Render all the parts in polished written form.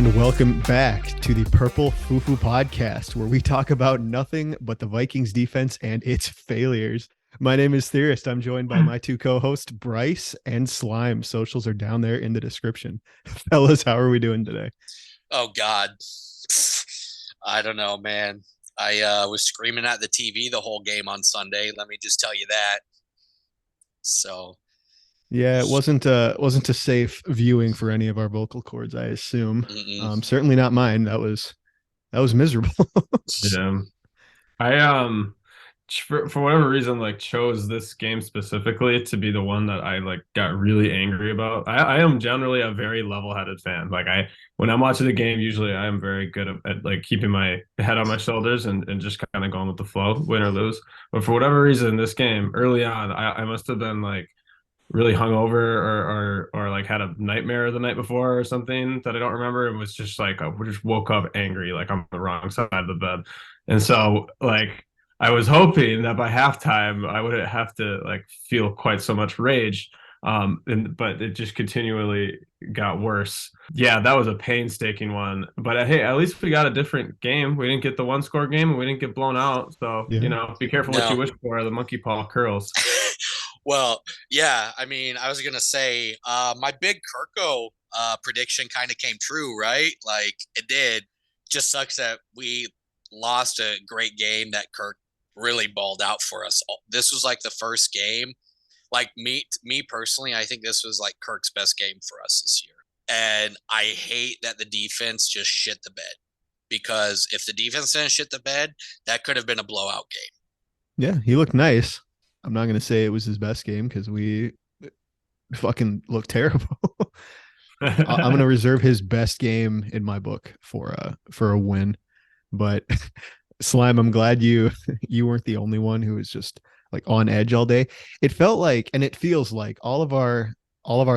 And welcome back to the Purple Fufu podcast, where we talk about nothing but the Vikings defense and its failures. My name is Theorist. I'm joined by my two co-hosts, Bryce and Slime. Socials are down there in the description. Fellas, how are we doing today? Oh God. I don't know, man. I was screaming at the TV the whole game on Sunday. Let me just tell you that. So, Yeah, it wasn't a safe viewing for any of our vocal cords, I assume. mm-mm. Certainly not mine. That was miserable. Yeah. I for whatever reason chose this game specifically to be the one that I got really angry about. I am generally a very level-headed fan. When I'm watching the game, usually I am very good at keeping my head on my shoulders and just kind of going with the flow, win or lose. But for whatever reason, this game early on, I must have been really hungover or had a nightmare the night before or something that I don't remember, and was just we just woke up angry, on the wrong side of the bed. And so I was hoping that by halftime I wouldn't have to feel quite so much rage. But it just continually got worse. Yeah, that was a painstaking one. But hey, at least we got a different game. We didn't get the one score game and we didn't get blown out. So, Yeah. be careful what you No. wish for. The monkey paw curls. Well, yeah. I mean, I was gonna say, my big Kirko prediction kind of came true, right? Like it did. Just sucks that we lost a great game that Kirk really balled out for us. This was like the first game. Like me personally, I think this was like Kirk's best game for us this year. And I hate that the defense just shit the bed, because if the defense didn't shit the bed, that could have been a blowout game. Yeah, he looked nice. I'm not gonna say it was his best game because we fucking looked terrible. I'm gonna reserve his best game in my book for a win. But Slime, I'm glad you weren't the only one who was just like on edge all day. It felt like, and it feels like all of our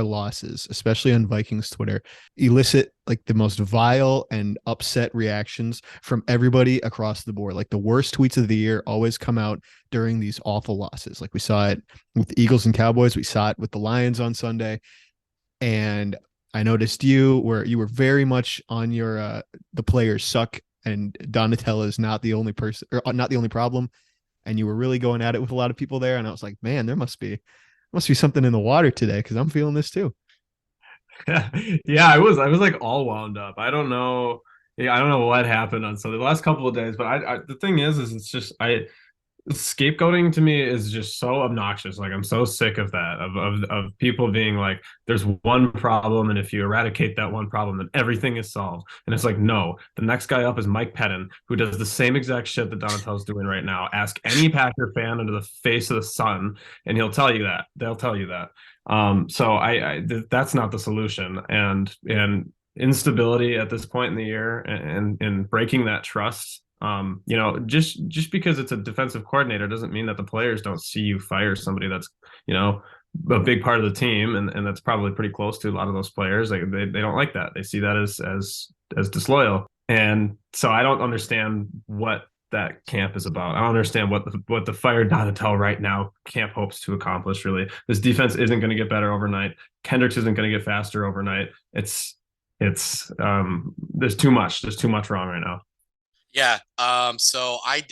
losses, especially on Vikings Twitter, elicit like the most vile and upset reactions from everybody across the board. Like the worst tweets of the year always come out during these awful losses. Like we saw it with the Eagles and Cowboys, we saw it with the Lions on Sunday. And I noticed you were very much on your the players suck and Donatella is not the only person, or not the only problem, and you were really going at it with a lot of people there. And I was like, man, there must be something in the water today because I'm feeling this too. Yeah, I was like all wound up. I don't know. Yeah, I don't know what happened on Sunday the last couple of days, but I the thing is it's just scapegoating to me is just so obnoxious. I'm so sick of that, of people being like, there's one problem, and if you eradicate that one problem, then everything is solved. And it's like, no, the next guy up is Mike Pettin, who does the same exact shit that Donatel's doing right now. Ask any Packer fan under the face of the sun, and he'll tell you that. They'll tell you that. So that's not the solution. And instability at this point in the year, and breaking that trust. Just because it's a defensive coordinator doesn't mean that the players don't see you fire somebody that's, a big part of the team, and that's probably pretty close to a lot of those players. They don't like that. They see that as disloyal. And so I don't understand what that camp is about. I don't understand what the fire Donatel right now camp hopes to accomplish. Really, this defense isn't going to get better overnight. Kendricks isn't going to get faster overnight. There's too much. There's too much wrong right now. Yeah. So I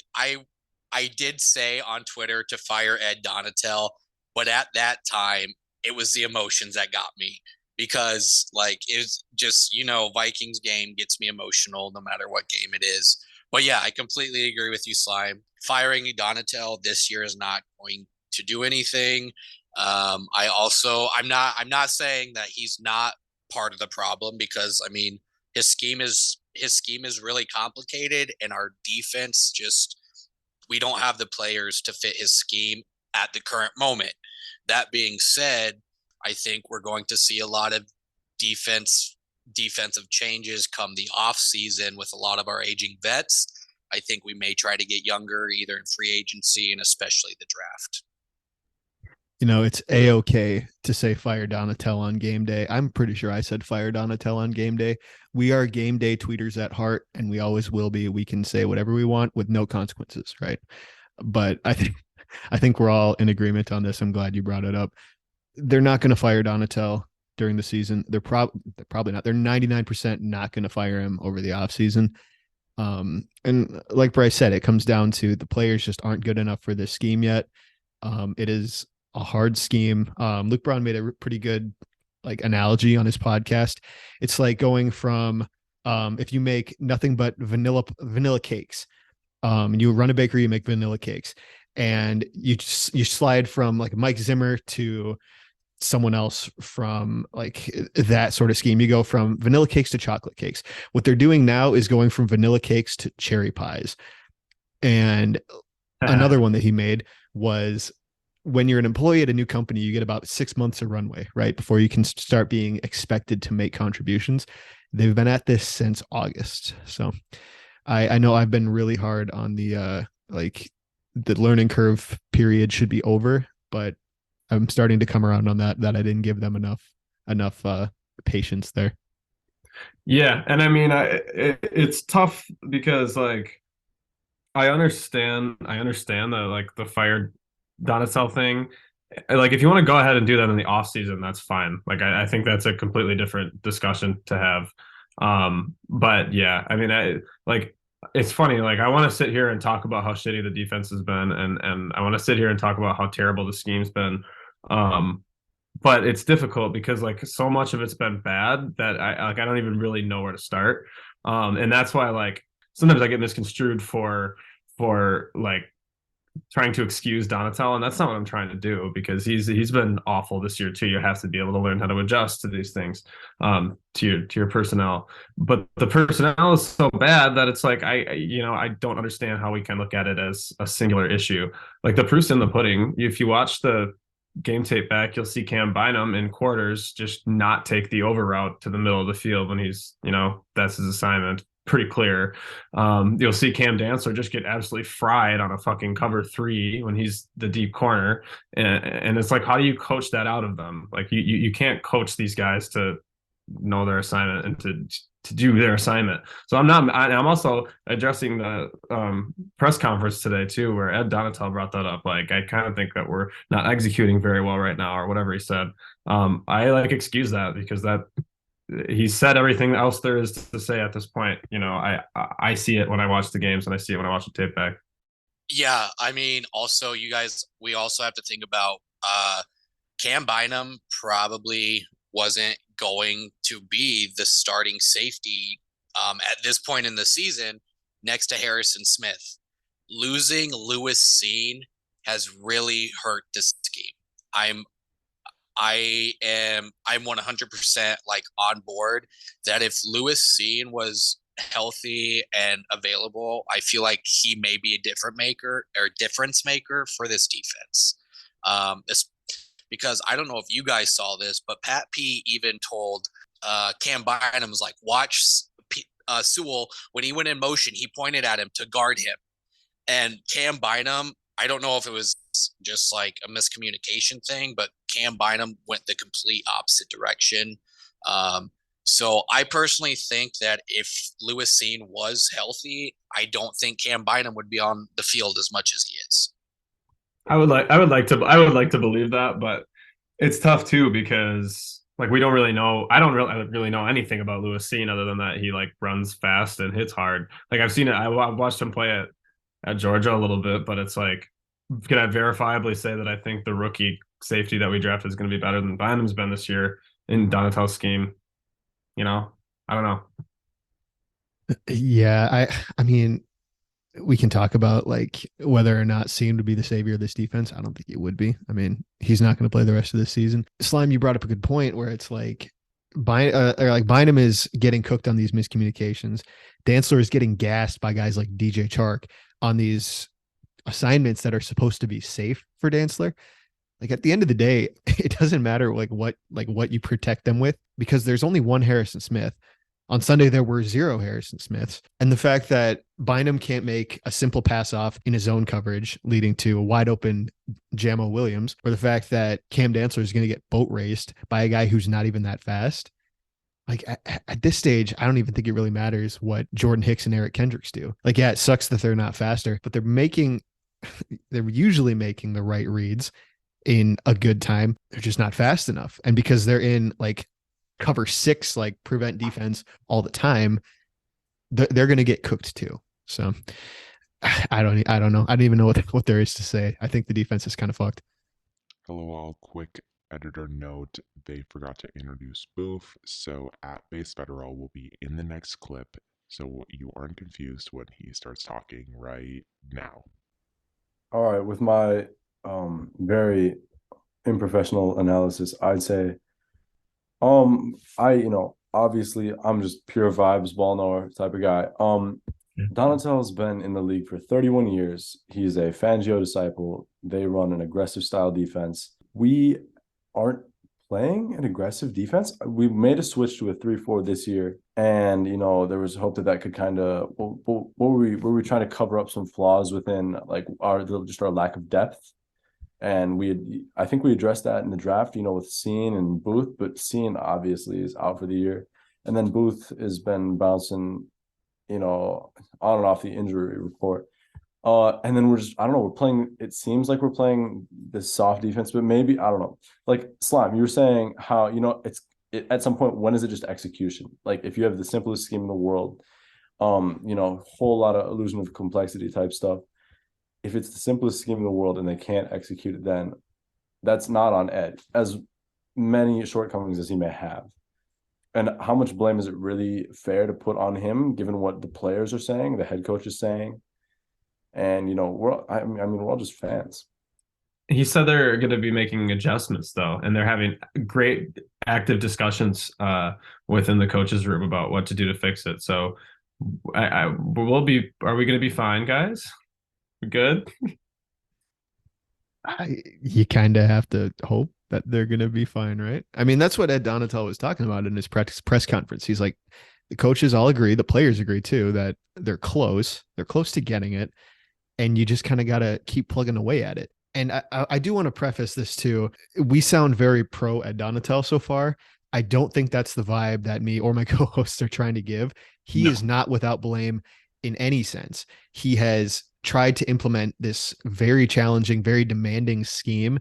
did say on Twitter to fire Ed Donatel, but at that time it was the emotions that got me, because it's just, Vikings game gets me emotional no matter what game it is. But yeah, I completely agree with you, Slime. Firing Donatel this year is not going to do anything. I'm not saying that he's not part of the problem, because I mean his scheme is really complicated, and our defense just, we don't have the players to fit his scheme at the current moment. That being said, I think we're going to see a lot of defensive changes come the off season with a lot of our aging vets. I think we may try to get younger, either in free agency and especially the draft. It's a-okay to say fire Donatel on game day. I'm pretty sure I said fire Donatel on game day. We are game day tweeters at heart, and we always will be. We can say whatever we want with no consequences, right? But I think we're all in agreement on this. I'm glad you brought it up. They're not going to fire Donatel. during the season. They're probably not. They're 99% not going to fire him over the offseason. And like Bryce said, it comes down to the players just aren't good enough for this scheme yet. It is a hard scheme. Luke Braun made a pretty good like analogy on his podcast. It's like going from if you make nothing but vanilla cakes, you run a bakery, you make vanilla cakes, and you slide from like Mike Zimmer to someone else from like that sort of scheme. You go from vanilla cakes to chocolate cakes. What they're doing now is going from vanilla cakes to cherry pies. And another one that he made was when you're an employee at a new company, you get about 6 months of runway, right? Before you can start being expected to make contributions. They've been at this since August. So I know I've been really hard on the learning curve period should be over, but I'm starting to come around on that I didn't give them enough patience there. Yeah, and I mean, it's tough because like I understand that like the fired Donatell thing. Like if you want to go ahead and do that in the off season, that's fine. Like I think that's a completely different discussion to have. But yeah, I mean, like it's funny. Like I want to sit here and talk about how shitty the defense has been, and I want to sit here and talk about how terrible the scheme's been. Um, but it's difficult because like so much of it's been bad that I don't even really know where to start. And that's why like sometimes I get misconstrued for like trying to excuse Donatello, and that's not what I'm trying to do because he's been awful this year too. You have to be able to learn how to adjust to these things, to your personnel. But the personnel is so bad that it's like I don't understand how we can look at it as a singular issue. Like the proof's in the pudding. If you watch the game tape back, you'll see Cam Bynum in quarters just not take the over route to the middle of the field when he's, that's his assignment. Pretty clear. You'll see Cam Dantzler just get absolutely fried on a fucking cover 3 when he's the deep corner. And it's like, how do you coach that out of them? Like you can't coach these guys to know their assignment and to do their assignment. So I'm also addressing the press conference today too, where Ed Donatel brought that up. Like, I kind of think that we're not executing very well right now or whatever he said. I like excuse that because that he said everything else there is to say at this point. I see it when I watch the games and I see it when I watch the tape back. Yeah, I mean, also you guys, we also have to think about Cam Bynum probably wasn't going to be the starting safety at this point in the season next to Harrison Smith. Losing Lewis Cine has really hurt this scheme. I'm 100% like on board that if Lewis Cine was healthy and available, I feel like he may be a difference maker for this defense. Because I don't know if you guys saw this, but Pat P even told Cam Bynum was like, watch Sewell when he went in motion, he pointed at him to guard him, and Cam Bynum, I don't know if it was just like a miscommunication thing, but Cam Bynum went the complete opposite direction. So I personally think that if Lewis Cine was healthy, I don't think Cam Bynum would be on the field as much as he is. I would like to believe that, but it's tough too because like we don't really know. I don't really know anything about Lewis Cine other than that he like runs fast and hits hard. Like I've seen it. I've watched him play at Georgia a little bit, but it's like, can I verifiably say that I think the rookie safety that we drafted is going to be better than Bynum's been this year in Donatel's scheme? I don't know. Yeah, I mean, we can talk about like whether or not Cine would be the savior of this defense. I don't think it would be. I mean, he's not going to play the rest of this season. Slime, you brought up a good point where it's like Bynum is getting cooked on these miscommunications. Dantzler is getting gassed by guys like DJ Chark on these assignments that are supposed to be safe for Dantzler. Like at the end of the day, it doesn't matter what you protect them with because there's only one Harrison Smith. On Sunday, there were 0 Harrison Smiths. And the fact that Bynum can't make a simple pass off in his own coverage, leading to a wide open Jamo Williams, or the fact that Cam Dantzler is going to get boat raced by a guy who's not even that fast. Like at this stage, I don't even think it really matters what Jordan Hicks and Eric Kendricks do. Like, yeah, it sucks that they're not faster, but they're usually making the right reads. in a good time. They're just not fast enough. And because they're in like cover six, like prevent defense all the time, they're going to get cooked too. So I don't know. I don't even know what there is to say. I think the defense is kind of fucked. LOL, quick editor note, they forgot to introduce Booth, so at base federal will be in the next clip, so you aren't confused when he starts talking right now. All right, with my very unprofessional analysis, I'd say obviously I'm just pure vibes, ball knower type of guy. Donatello's been in the league for 31 years. He's a Fangio disciple. They run an aggressive style defense. We aren't playing an aggressive defense. We made a switch to a 3-4 this year, and there was hope that could kind of what were we trying to cover up some flaws within like our lack of depth. And I think we addressed that in the draft, with Scene and Booth, but Scene obviously is out for the year. And then Booth has been bouncing, on and off the injury report. And then I don't know, it seems like we're playing this soft defense, but maybe, I don't know. Like Slime, you were saying how, at some point, when is it just execution? Like if you have the simplest scheme in the world, whole lot of illusion of complexity type stuff. If it's the simplest scheme in the world and they can't execute it, then that's not on Ed, as many shortcomings as he may have. And how much blame is it really fair to put on him, given what the players are saying, the head coach is saying? And, we're all just fans. He said they're going to be making adjustments, though, and they're having great active discussions within the coaches' room about what to do to fix it. So are we going to be fine, guys? Good. You kind of have to hope that they're going to be fine, right? I mean, that's what Ed Donatel was talking about in his press conference. He's like, the coaches all agree, the players agree too, that they're close to getting it, and you just kind of got to keep plugging away at it. And I do want to preface this too. We sound very pro Ed Donatel so far. I don't think that's the vibe that me or my co-hosts are trying to give. He is not without blame in any sense. He has tried to implement this very challenging, very demanding scheme,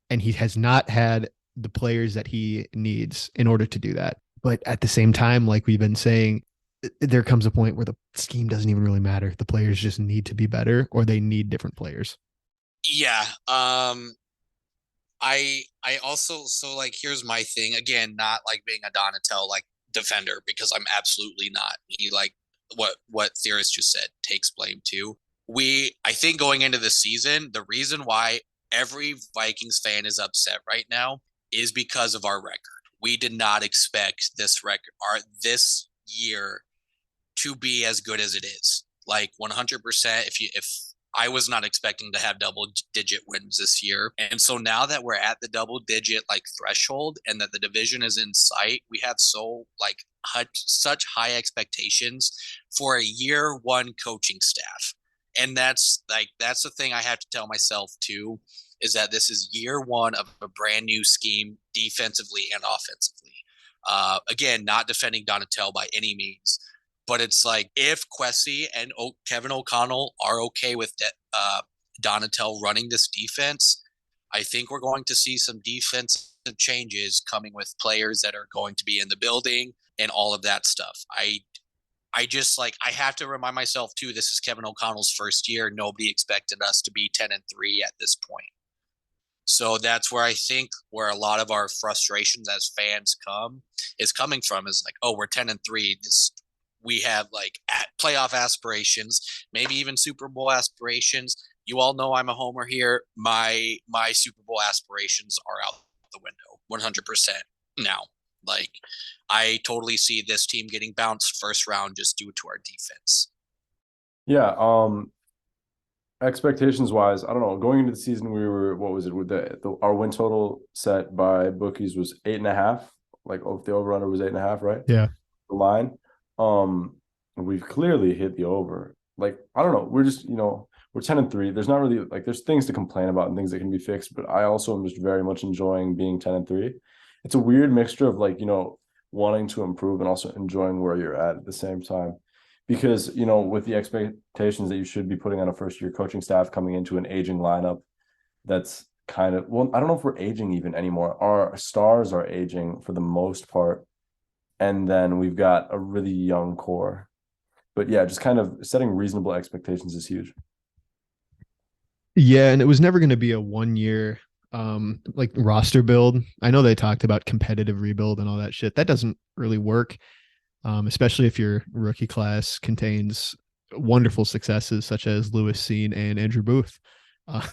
and he has not had the players that he needs in order to do that. But at the same time, like we've been saying, there comes a point where the scheme doesn't even really matter. The players just need to be better, or they need different players. Yeah. I also, so like, here's my thing again, not like being a Donatel like defender, because I'm absolutely not. He, like what Theorist just said, takes blame too. I think going into the season, the reason why every Vikings fan is upset right now is because of our record. We did not expect this this year to be as good as it is. Like 100%. If I was not expecting to have double-digit wins this year, and so now that we're at the double-digit like threshold and that the division is in sight, we have such high expectations for a year one coaching staff. And that's the thing I have to tell myself too, is that this is year one of a brand new scheme defensively and offensively. Again, not defending Donatel by any means, but it's like if Kwesi and Kevin O'Connell are okay with Donatel running this defense, I think we're going to see some defensive changes coming with players that are going to be in the building and all of that stuff. I just I have to remind myself too, this is Kevin O'Connell's first year. Nobody expected us to be 10-3 at this point. So that's where I think where a lot of our frustrations as fans is coming from, is like, oh, we're 10-3. We have playoff aspirations, maybe even Super Bowl aspirations. You all know I'm a homer here. My Super Bowl aspirations are out the window 100% now. Like, I totally see this team getting bounced first round just due to our defense. Yeah. Expectations wise, I don't know. Going into the season, we were, what was it? With our win total set by bookies was 8.5. Like, the over under was 8.5, right? Yeah. The line. We've clearly hit the over. Like, I don't know. We're just, we're 10-3. There's not really there's things to complain about and things that can be fixed, but I also am just very much enjoying being 10-3. It's a weird mixture of wanting to improve and also enjoying where you're at the same time. Because, with the expectations that you should be putting on a first year coaching staff coming into an aging lineup that's kind of, well, I don't know if we're aging even anymore. Our stars are aging for the most part. And then we've got a really young core. But yeah, just kind of setting reasonable expectations is huge. Yeah, and it was never going to be a 1 year like roster build. I know they talked about competitive rebuild and all that shit. That doesn't really work, especially if your rookie class contains wonderful successes such as Lewis Seen and Andrew Booth. Uh,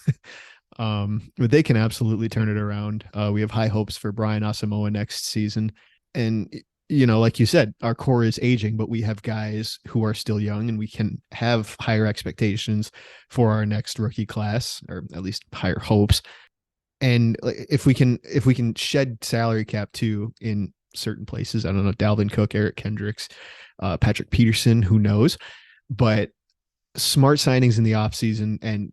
but they can absolutely turn it around. We have high hopes for Brian Asamoah next season. And like you said, our core is aging, but we have guys who are still young, and we can have higher expectations for our next rookie class, or at least higher hopes. And if we can shed salary cap too in certain places, I don't know, Dalvin Cook, Eric Kendricks, Patrick Peterson, who knows, but smart signings in the offseason and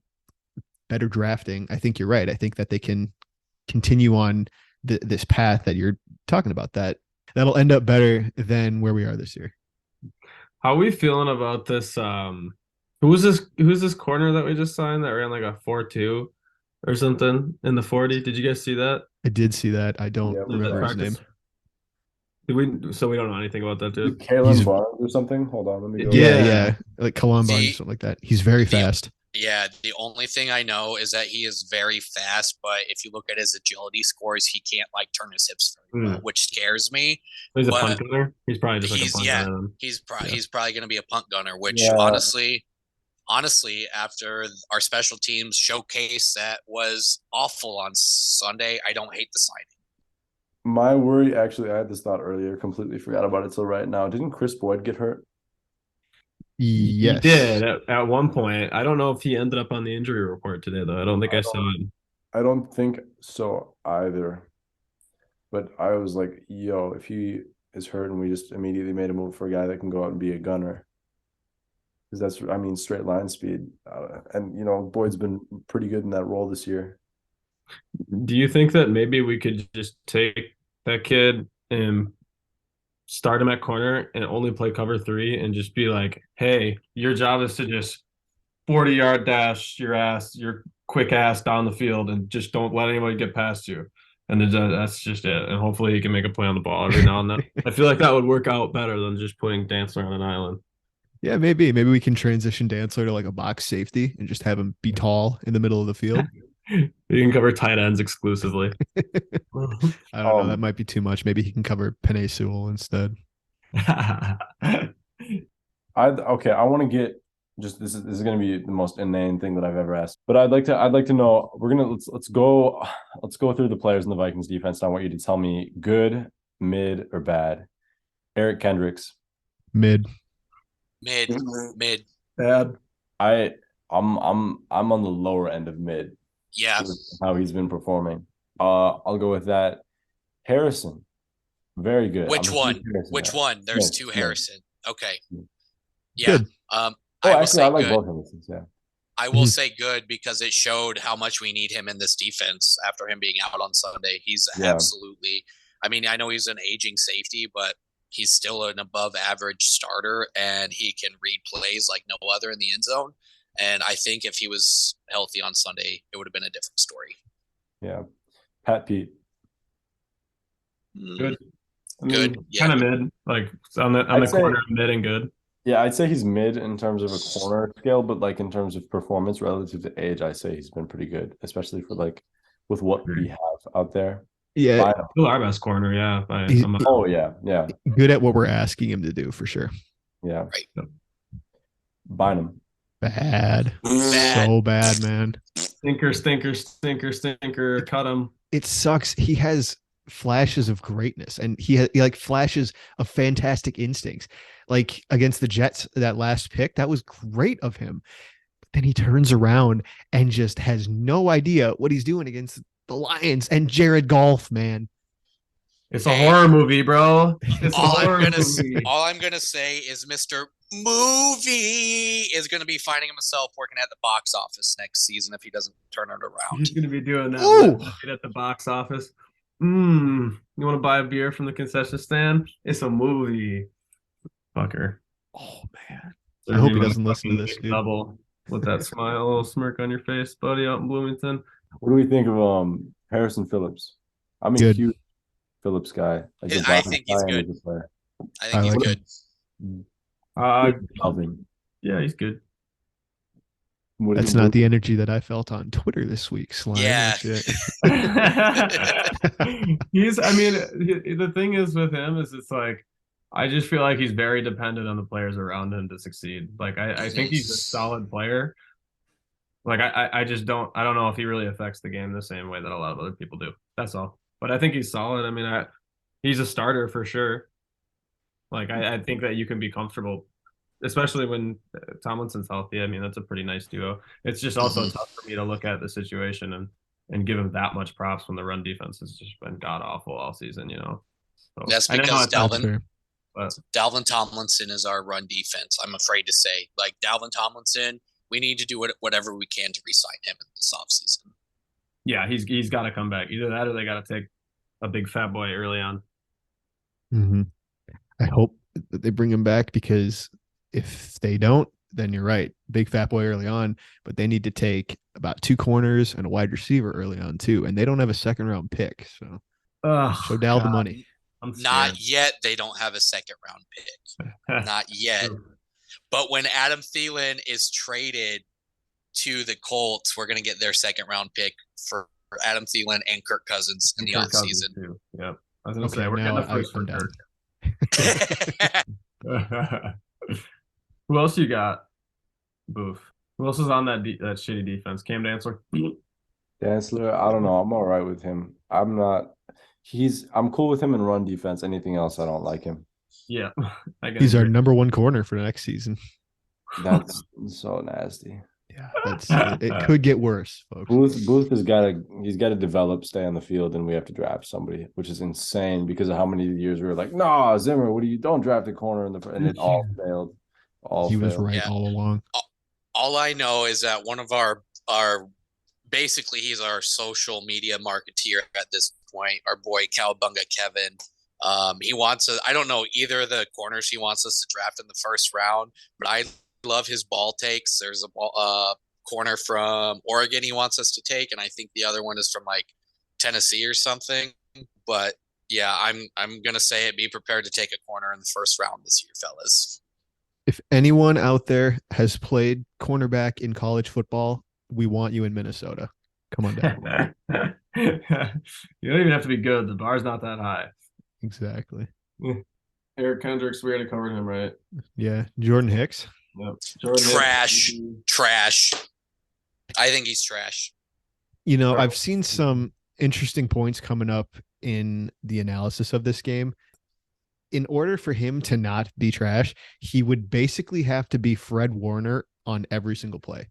better drafting, I think you're right. I think that they can continue on this path that you're talking about, that'll end up better than where we are this year. How are we feeling about this? Who's this corner that we just signed that ran like a 4.2 or something in the 40? Did you guys see that? I did see that. I don't remember his name. So we don't know anything about that dude. Kalen Barnes or something. Hold on, let me go. Yeah. Like Kalon Barnes or something like that. He's very fast. Yeah, the only thing I know is that he is very fast, but if you look at his agility scores, he can't like turn his hips very well, which scares me. He's a punt gunner. He's probably just like a punt gunner. He's probably going to be a punt gunner, which honestly, after our special teams showcase that was awful on Sunday, I don't hate the signing. My worry, actually, I had this thought earlier, completely forgot about it till right now. Didn't Chris Boyd get hurt? Yes. He did at one point. I don't know if he ended up on the injury report today, though. I don't think I saw it. I don't think so either. But I was like, yo, if he is hurt and we just immediately made a move for a guy that can go out and be a gunner. Because that's, I mean, straight line speed. And, Boyd's been pretty good in that role this year. Do you think that maybe we could just take that kid and start him at corner and only play cover 3 and just be like, hey, your job is to just 40-yard dash your quick ass down the field and just don't let anybody get past you. And that's just it. And hopefully he can make a play on the ball every now and then. I feel like that would work out better than just putting Dantzler on an island. Yeah, maybe we can transition Dantzler to like a box safety and just have him be tall in the middle of the field. You can cover tight ends exclusively. I don't know. That might be too much. Maybe he can cover Penei Sewell instead. I want to get just this is going to be the most inane thing that I've ever asked. But I'd like to know. Let's go through the players in the Vikings defense. I want you to tell me good, mid, or bad. Eric Kendricks. Mid. Bad. I'm on the lower end of mid. Yeah. How he's been performing. I'll go with that. Harrison, very good. Which one? There's two Harrison. Okay. Yeah. Good. I like both Harrisons. Yeah. I will say good because it showed how much we need him in this defense after him being out on Sunday. He's absolutely. I mean, I know he's an aging safety, but he's still an above average starter, and he can read plays like no other in the end zone. And I think if he was healthy on Sunday, it would have been a different story. Yeah. Pat Pete. Good. Good. Kind of mid, like on the corner, mid and good. Yeah, I'd say he's mid in terms of a corner scale, but like in terms of performance relative to age, I say he's been pretty good, especially for like with what we have out there. Yeah. Still our best corner, yeah. Yeah. Good at what we're asking him to do for sure. Yeah. Right. Bynum. Bad. So bad, man. Stinker. Cut him. It sucks. He has flashes of greatness, and he like flashes of fantastic instincts. Like against the Jets, that last pick, that was great of him. But then he turns around and just has no idea what he's doing against the Lions and Jared Goff, man. It's a horror movie, bro. All I'm gonna say is Mr. Movie is gonna be finding himself working at the box office next season if he doesn't turn it around. He's gonna be doing that at the box office. You want to buy a beer from the concession stand? It's a movie. Fucker. Oh man. I hope he doesn't listen to this, dude. Double with that smile, little smirk on your face, buddy, out in Bloomington. What do we think of Harrison Phillips? I'm a Good. huge Phillips guy, like the I Vikings think guy he's and good. as a player. I think I he's like good. him. Uh, Good Calvin. yeah, he's good. That's not the energy that I felt on Twitter this week, Slime. Yeah. I mean, the thing is with him is it's like, I just feel like he's very dependent on the players around him to succeed. Like, I think he's a solid player. Like, I just I don't know if he really affects the game the same way that a lot of other people do. That's all. But I think he's solid. I mean, he's a starter for sure. Like, I think that you can be comfortable, especially when Tomlinson's healthy. I mean, that's a pretty nice duo. It's just also tough for me to look at the situation and give him that much props when the run defense has just been god awful all season. So That's I know because That's fair. Dalvin Tomlinson is our run defense. I'm afraid to say, like Dalvin Tomlinson, we need to do whatever we can to re-sign him in this offseason. Yeah, he's got to come back. Either that or they got to take a big fat boy early on. Mm-hmm. I hope that they bring him back, because if they don't, then you're right. Big fat boy early on, but they need to take about 2 corners and a wide receiver early on too. And they don't have a second round pick. So show Dal the money. Not yet. They don't have a second round pick. Not yet. But when Adam Thielen is traded to the Colts, we're going to get their second round pick for Adam Thielen and Kirk Cousins in the offseason. Yeah. I was going to say, we're getting the first for Kirk. Who else you got? Boof. Who else is on that shitty defense? Cam Dantzler? Dantzler, I don't know. I'm all right with him. I'm cool with him in run defense. Anything else, I don't like him. Yeah. He's our number 1 corner for next season. That's so nasty. Yeah, it could get worse, folks. Booth he's got to develop, stay on the field, and we have to draft somebody, which is insane because of how many years we were like, no, Zimmer, don't draft a corner and it all failed. He was right all along. All I know is that one of our basically he's our social media marketeer at this point, our boy Cowabunga Kevin. He wants I don't know either of the corners he wants us to draft in the first round, but I love his ball takes. There's a corner from Oregon he wants us to take, and I think the other one is from like Tennessee or something. But yeah, I'm gonna say it. Be prepared to take a corner in the first round this year, fellas. If anyone out there has played cornerback in college football, we want you in Minnesota. Come on down. You don't even have to be good. The bar's not that high. Exactly. Eric Kendricks, we already covered him, right? Yeah. Jordan Hicks. Yep. Trash. I think he's trash. I've seen some interesting points coming up in the analysis of this game. In order for him to not be trash, he would basically have to be Fred Warner on every single play.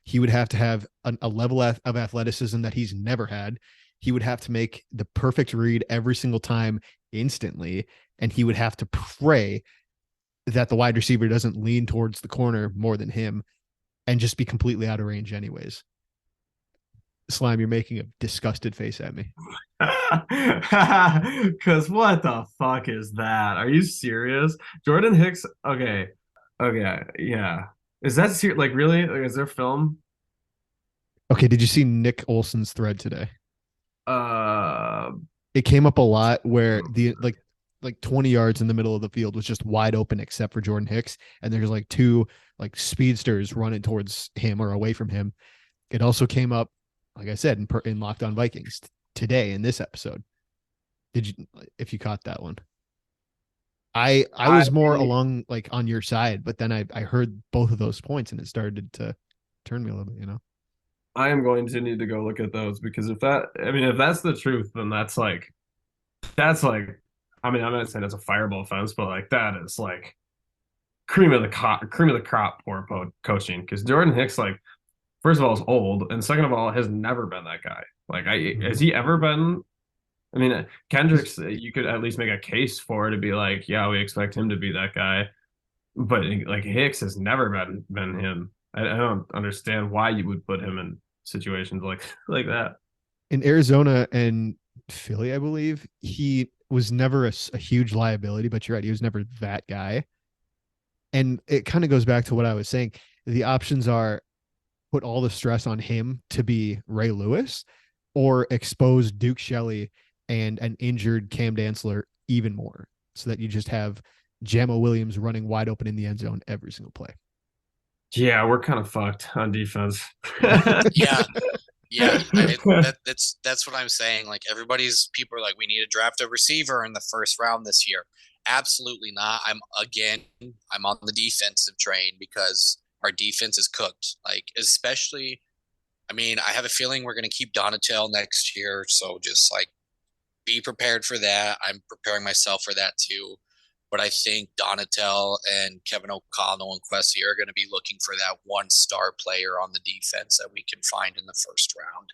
He would have to have a level of athleticism that he's never had. He would have to make the perfect read every single time instantly. And he would have to pray that the wide receiver doesn't lean towards the corner more than him and just be completely out of range anyways. Slime, you're making a disgusted face at me. Because what the fuck is that? Are you serious? Jordan Hicks? Okay, yeah. Is that like really? Like, is there film? Okay, did you see Nick Olson's thread today? It came up a lot where the like 20 yards in the middle of the field was just wide open except for Jordan Hicks, and there's like 2 like speedsters running towards him or away from him. It also came up, like I said, in Locked On Vikings today in this episode. If you caught that one? I was more along like on your side, but then I heard both of those points and it started to turn me a little bit, I am going to need to go look at those because if that's the truth, then that's like, I mean, I'm not saying it's a fireable offense, but like that is like cream of the crop poor coaching. Because Jordan Hicks, like, first of all, is old, and second of all, has never been that guy. Like, has he ever been? I mean, Kendricks, you could at least make a case for it to be like, yeah, we expect him to be that guy, but like Hicks has never been him. I don't understand why you would put him in situations like that. In Arizona and Philly, I believe he was never a huge liability, but you're right, he was never that guy. And it kind of goes back to what I was saying. The options are put all the stress on him to be Ray Lewis, or expose Duke Shelley and an injured Cam Dantzler even more, so that you just have Jamo Williams running wide open in the end zone every single play. Yeah, we're kind of fucked on defense. Yeah. Yeah, that's what I'm saying. Like everybody's people are like, we need to draft a receiver in the first round this year. Absolutely not. I'm on the defensive train because our defense is cooked. Like especially, I mean, I have a feeling we're gonna keep Donatel next year, so just like be prepared for that. I'm preparing myself for that too. But I think Donatel and Kevin O'Connell and Quessy are going to be looking for that one star player on the defense that we can find in the first round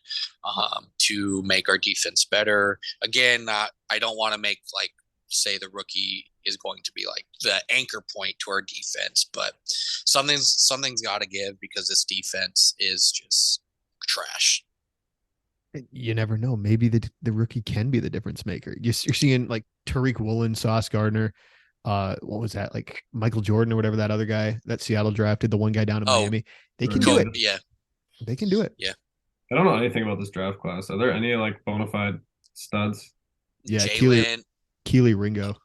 to make our defense better. Again, I don't want to make like say the rookie is going to be like the anchor point to our defense, but something's got to give because this defense is just trash. You never know. Maybe the rookie can be the difference maker. You're seeing like Tariq Woolen, Sauce Gardner, what was that, like Michael Jordan or whatever, that other guy that Seattle drafted, the one guy down in Miami. They can do it. Yeah, they can do it. Yeah, I don't know anything about this draft class. Are there any like bona fide studs? Yeah, Jalen, Keely Ringo.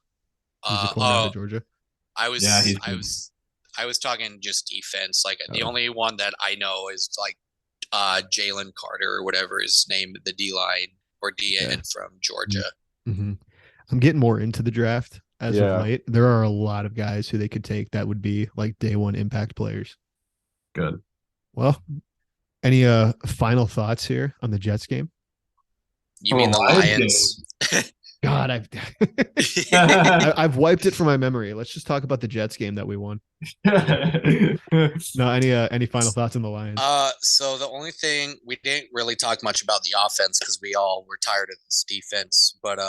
He's a corner out of Georgia. I was talking just defense. Like the only one that I know is like Jalen Carter or whatever his name, the D line or DN from Georgia. Mm-hmm. I'm getting more into the draft as of late. There are a lot of guys who they could take that would be like day one impact players. Good. Well, any final thoughts here on the Jets game? You mean the Lions? God, I've wiped it from my memory. Let's just talk about the Jets game that we won. No, any final thoughts on the Lions? So the only thing, we didn't really talk much about the offense because we all were tired of this defense. But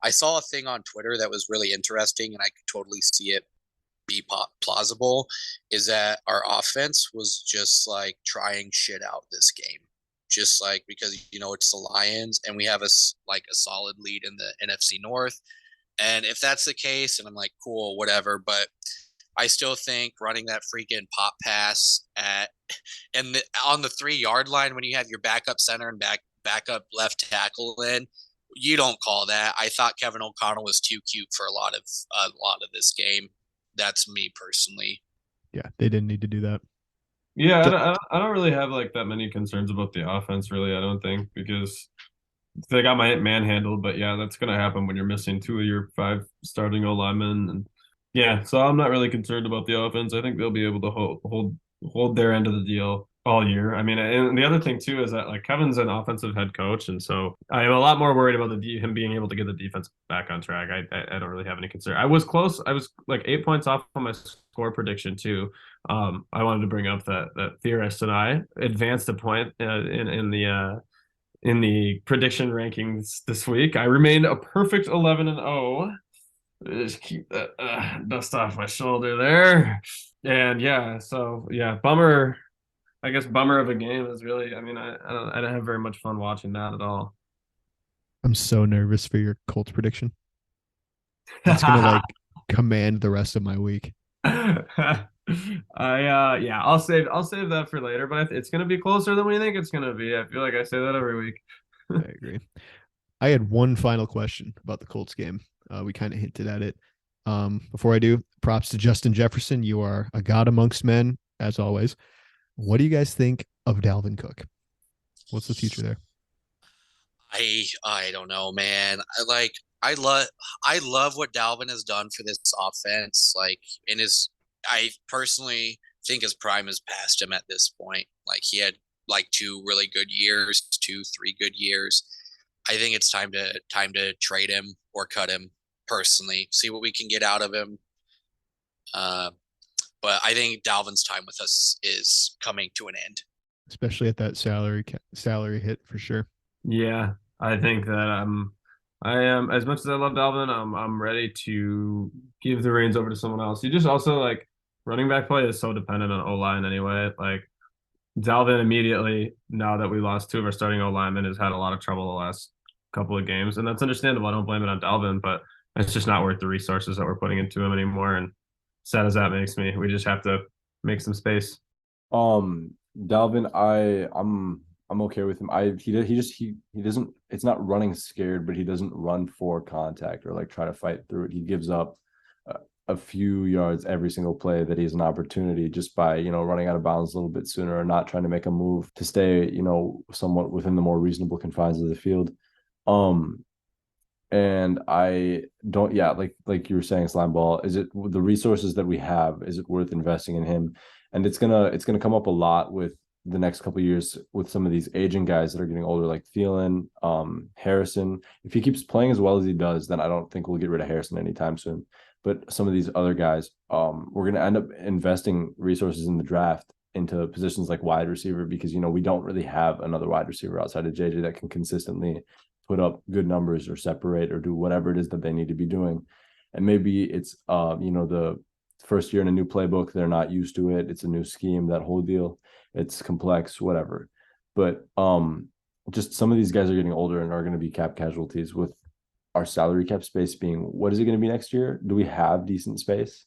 I saw a thing on Twitter that was really interesting, and I could totally see it be plausible. Is that our offense was just like trying shit out this game. Just like because it's the Lions and we have a solid lead in the NFC North, and if that's the case, and I'm like, cool, whatever. But I still think running that freaking pop pass on the 3-yard line when you have your backup center and backup left tackle in, you don't call that. I thought Kevin O'Connell was too cute for a lot of this game. That's me personally. Yeah, they didn't need to do that. Yeah, I don't really have like that many concerns about the offense, really. I don't think, because they got my manhandled. But yeah, that's gonna happen when you're missing 2 of your 5 starting O linemen, and yeah, so I'm not really concerned about the offense. I think they'll be able to hold their end of the deal all year. I mean, and the other thing too is that like Kevin's an offensive head coach, and so I am a lot more worried about him being able to get the defense back on track. I don't really have any concern. I was close. I was like 8 points off on my score prediction too. I wanted to bring up that Theorist and I advanced a point in the prediction rankings this week. I remained a perfect 11-0. Just keep that dust off my shoulder there. And yeah, so yeah, bummer. I guess bummer of a game is really. I mean, I didn't have very much fun watching that at all. I'm so nervous for your Colts prediction. It's gonna like command the rest of my week. I'll save that for later, but it's gonna be closer than we think it's gonna be. I feel like I say that every week. I agree. I had one final question about the Colts game. We kind of hinted at it. Before I do, props to Justin Jefferson. You are a god amongst men, as always. What do you guys think of Dalvin Cook? What's the future there? I don't know, man. I love what Dalvin has done for this offense. Like I personally think his prime has passed him at this point. Like he had like 2 really good years, 2-3 good years. I think it's time to trade him or cut him personally. See what we can get out of him. But I think Dalvin's time with us is coming to an end, especially at that salary hit for sure. Yeah, I think that I am, as much as I love Dalvin, I'm ready to give the reins over to someone else. You just also like running back play is so dependent on O-line anyway. Like Dalvin immediately, now that we lost 2 of our starting O-linemen, has had a lot of trouble the last couple of games, and that's understandable. I don't blame it on Dalvin, but it's just not worth the resources that we're putting into him anymore. And sad as that makes me, we just have to make some space. Dalvin, I'm okay with him. He doesn't. It's not running scared, but he doesn't run for contact or like try to fight through it. He gives up a few yards every single play that he has an opportunity just by running out of bounds a little bit sooner or not trying to make a move to stay somewhat within the more reasonable confines of the field. Um, and I don't, yeah, like you were saying, slime ball. Is it the resources that we have? Is it worth investing in him? And it's gonna come up a lot with the next couple of years with some of these aging guys that are getting older, like Thielen, Harrison. If he keeps playing as well as he does, then I don't think we'll get rid of Harrison anytime soon. But some of these other guys, we're gonna end up investing resources in the draft into positions like wide receiver because we don't really have another wide receiver outside of JJ that can consistently put up good numbers or separate or do whatever it is that they need to be doing. And maybe it's the first year in a new playbook, they're not used to it. It's a new scheme, that whole deal. It's complex, whatever. But just some of these guys are getting older and are going to be cap casualties with our salary cap space being, what is it going to be next year? Do we have decent space?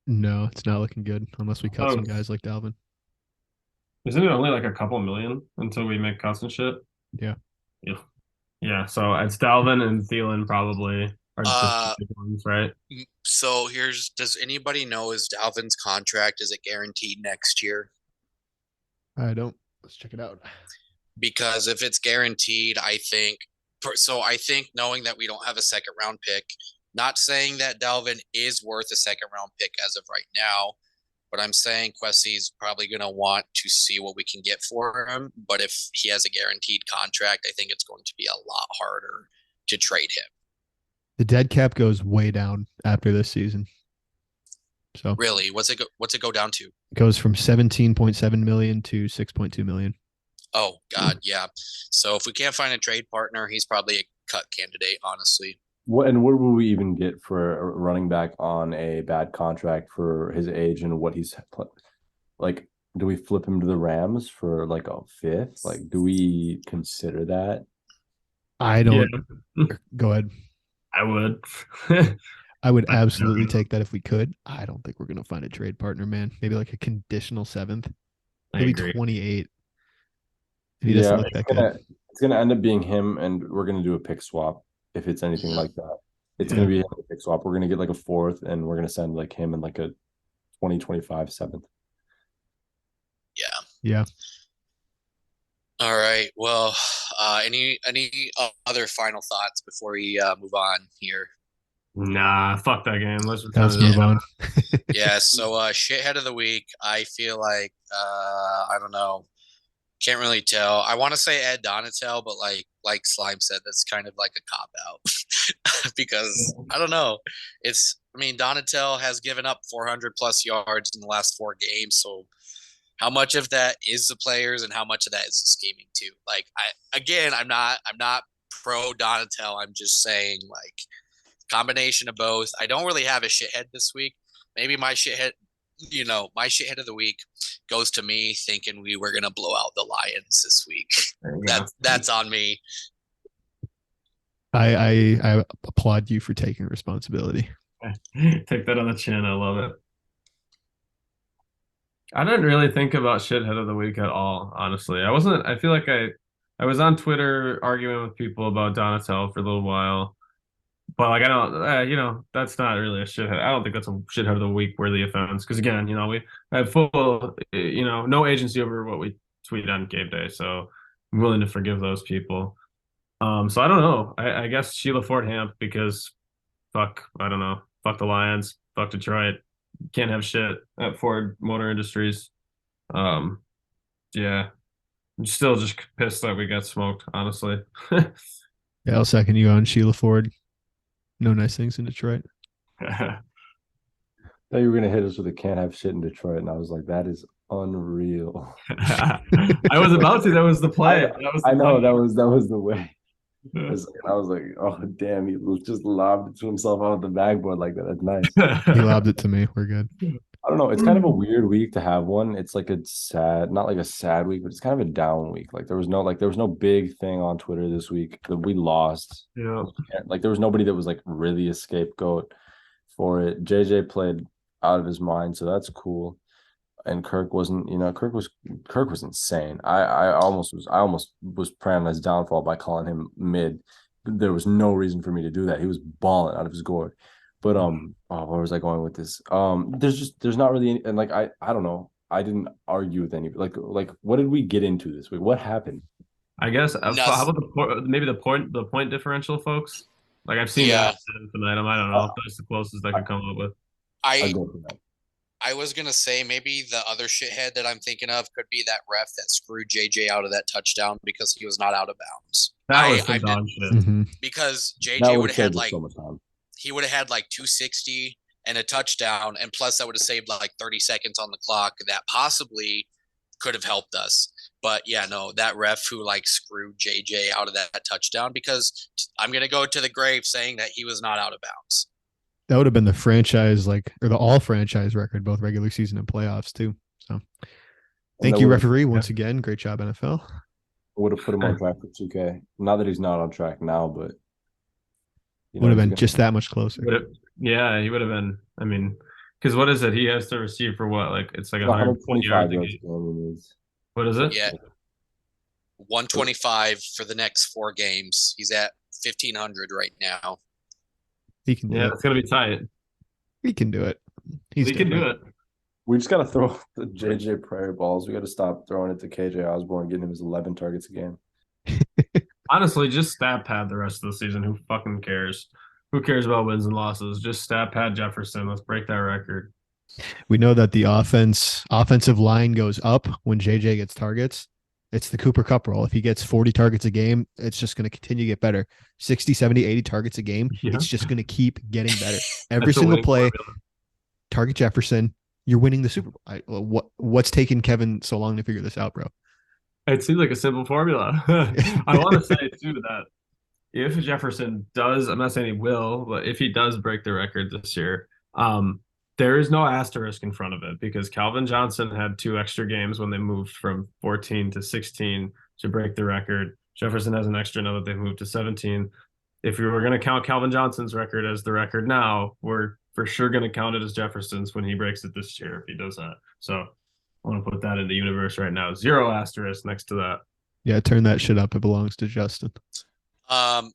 No, it's not looking good unless we cut some guys like Dalvin. Isn't it only like a couple million until we make cuts and shit? Yeah. Yeah. So it's Dalvin and Thielen probably are the big ones, right? So does anybody know, is Dalvin's contract, is it guaranteed next year? I don't. Let's check it out. Because if it's guaranteed, I think knowing that we don't have a second round pick, not saying that Dalvin is worth a second round pick as of right now, but I'm saying Quessie's probably going to want to see what we can get for him. But if he has a guaranteed contract, I think it's going to be a lot harder to trade him. The dead cap goes way down after this season. So really, what's it go down to? It goes from 17.7 million to 6.2 million. Oh God, yeah. So if we can't find a trade partner, he's probably a cut candidate, honestly. What will we even get for a running back on a bad contract for his age and what he's like? Do we flip him to the Rams for like a fifth? Like, do we consider that? I don't. Yeah. Go ahead. I would. I would absolutely take that if we could. I don't think we're going to find a trade partner, man. Maybe like a conditional seventh. Maybe 28. If he doesn't look that good. It's going to end up being him, and we're going to do a pick swap if it's anything like that. It's going to be a pick swap. We're going to get like a fourth, and we're going to send like him in like a 2025 seventh. Yeah. All right. Well, any other final thoughts before we move on here? Nah, fuck that game. Let's move on. Yeah. So, shithead of the week. I feel like I don't know. Can't really tell. I want to say Ed Donatel, but like Slime said, that's kind of like a cop out because I don't know. Donatel has given up 400 plus yards in the last 4 games. So how much of that is the players and how much of that is the scheming too? Like I'm not pro Donatel. I'm just saying like combination of both. I don't really have a shithead this week. Maybe my shithead of the week goes to me thinking we were gonna blow out the Lions this week. That's on me. I applaud you for taking responsibility. Take that on the chin. I love it. I didn't really think about shithead of the week at all, honestly. I feel like I was on Twitter arguing with people about Donatel for a little while. But like I don't, that's not really a shithead. I don't think that's a shithead of the week worthy offense. Because again, we have full, no agency over what we tweet on game day. So I'm willing to forgive those people. So I don't know. I guess Sheila Ford Hamp because I don't know. Fuck the Lions. Fuck Detroit. Can't have shit at Ford Motor Industries. Yeah. I'm still just pissed that we got smoked, honestly. Yeah, I'll second you on Sheila Ford. No nice things in Detroit. I thought you were gonna hit us with a can't have shit in Detroit, and I was like, that is unreal. I was about to. That was the play. I know that was the way. I was like, oh damn, he just lobbed it to himself out of the backboard like that. That's nice. He lobbed it to me. We're good. I don't know. It's kind of a weird week to have one. It's like a sad, not like a sad week, but it's kind of a down week. Like there was no big thing on Twitter this week that we lost. Yeah. Like there was nobody that was like really a scapegoat for it. JJ played out of his mind, so that's cool. and Kirk wasn't, Kirk was insane. I almost was praying on his downfall by calling him mid. There was no reason for me to do that. He was balling out of his gourd. But where was I going with this? There's not really any, and like I don't know. I didn't argue with any like what did we get into this week? What happened? I guess how Nothing. about maybe the point differential, folks? Like I've seen that Yeah, at infinitum. I don't know if that's the closest I could come up with. I I go for that. I was gonna say maybe the other shithead that I'm thinking of could be that ref that screwed JJ out of that touchdown because he was not out of bounds. That was some I dog shit. Mhm. because That JJ would would have have had saved us like so much time. he would have had like 260 and a touchdown, and plus that would have saved like 30 seconds on the clock. That possibly could have helped us. But yeah, no, that ref who like screwed JJ out of that touchdown because I'm gonna go to the grave saying that he was not out of bounds. That would have been the franchise, like, or the all franchise record, both regular season and playoffs, too. So And thank that you, would have referee, once again. Great job, NFL. put him on track for 2K. Not that he's not on track now, but Would have he's been gonna just that much closer. Yeah, he would have been. I mean, because what is it? He has to receive for what? Like it's like 120 125 yards a yards a game. game he needs. What is it? Yeah, 125 for the next 4 games. He's at 1,500 right now. He can do Yeah, it. it's gonna be tight. He can do it. He's He can do different. it. We just gotta throw the JJ prayer balls. We gotta stop throwing it to KJ Osborne, getting him his 11 targets a game. Honestly, just stat pad the rest of the season. Who fucking cares? Who cares about wins and losses? Just stat pad Jefferson. Let's break that record. We know that the offensive line goes up when JJ gets targets. It's the Cooper Cup role. If he gets 40 targets a game, it's just going to continue to get better. 60, 70, 80 targets a game. Yeah. It's just going to keep getting better. Every That's a single winning play, formula. target Jefferson, you're winning the Super Bowl. What's taking Kevin so long to figure this out, bro? It seems like a simple formula. I want to say too that if Jefferson does, I'm not saying he will, but if he does break the record this year, there is no asterisk in front of it because Calvin Johnson had 2 extra games when they moved from 14 to 16 to break the record. Jefferson has an extra now that they moved to 17. If we were going to count Calvin Johnson's record as the record now, we're for sure going to count it as Jefferson's when he breaks it this year if he does that. So I want to put that in the universe right now. 0 asterisk next to that. Yeah, turn that shit up. It belongs to Justin.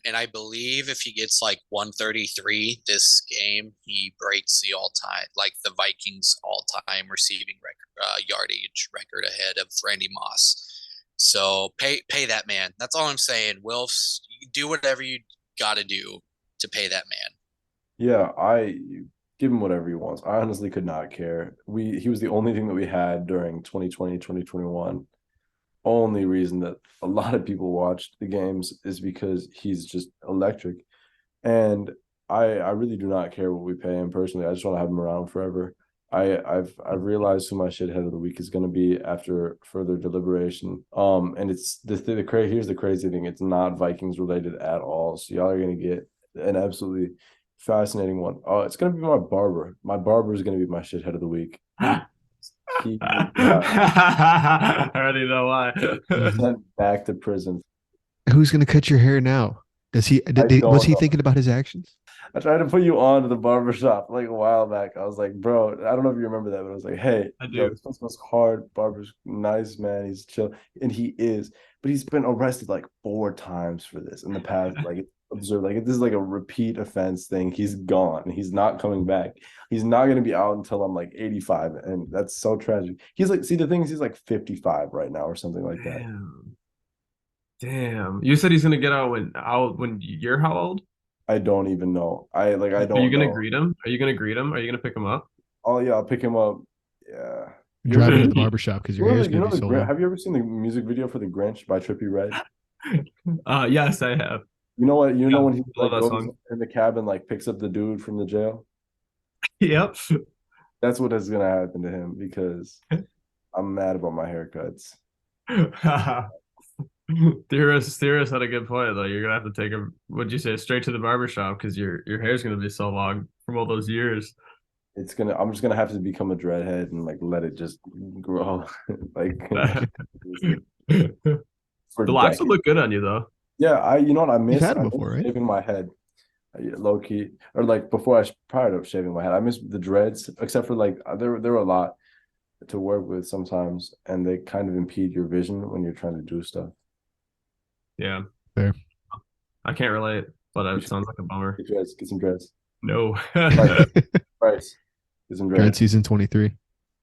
And I believe if he gets like 133 this game, he breaks the all-time, like the Vikings all-time receiving record, yardage record ahead of Randy Moss. So pay that man. That's all I'm saying. Wilfs, you do whatever you got to do to pay that man. Yeah, I give him whatever he wants. I honestly could not care. He was the only thing that we had during 2020, 2021. Only reason that a lot of people watched the games is because he's just electric. And I really do not care what we pay him personally. I just want to have him around forever. I've realized who my shithead of the week is going to be after further deliberation. And it's here's the crazy thing. It's not Vikings related at all. So y'all are going to get an absolutely fascinating one. Oh, it's going to be my barber. My barber is going to be my shithead of the week. He I already know why. sent back to prison. Who's going to cut your hair now? Was he thinking about his actions? I tried to put you on to the barbershop like a while back. I was like, bro, I don't know if you remember that, but I was like, hey, I yo, do. this place smells hard. Barber's nice, man. He's chill. And he is. But he's been arrested like 4 times for this in the past. Like, observe, like, this is like a repeat offense thing. He's gone. He's not coming back. He's not going to be out until I'm like 85. And that's so tragic. He's like, see, the thing is, he's like 55 right now or something like that. Damn. You said he's gonna get out when you're how old? I don't even know. I Are don't you gonna know. greet him? Are you gonna greet him? Are you gonna pick him up? Oh, yeah, I'll pick him up. Yeah. You're driving to the barbershop because your hair is going to be so long. Have you ever seen the music video for The Grinch by Trippie Redd? Yes, I have. You know what? You Yeah, know when he love like that goes song. in the cabin, like picks up the dude from the jail? Yep. That's what is gonna happen to him because I'm mad about my haircuts. Theorist had a good point though. You're gonna have to take him. What'd you say? Straight to the barbershop because your hair's gonna be so long from all those years. I'm just gonna have to become a dreadhead and like let it just grow like The for locks would decades. look good on you though. Yeah, you know what I You've miss? had I them miss before, right? shaving my head. Low key, or like prior to shaving my head, I miss the dreads. Except for like there were a lot. to work with sometimes, and they kind of impede your vision when you're trying to do stuff. Yeah. Fair. I can't relate, but it sounds like a bummer. Get some dreads. No. Bryce, get some Dread dreads. season 23.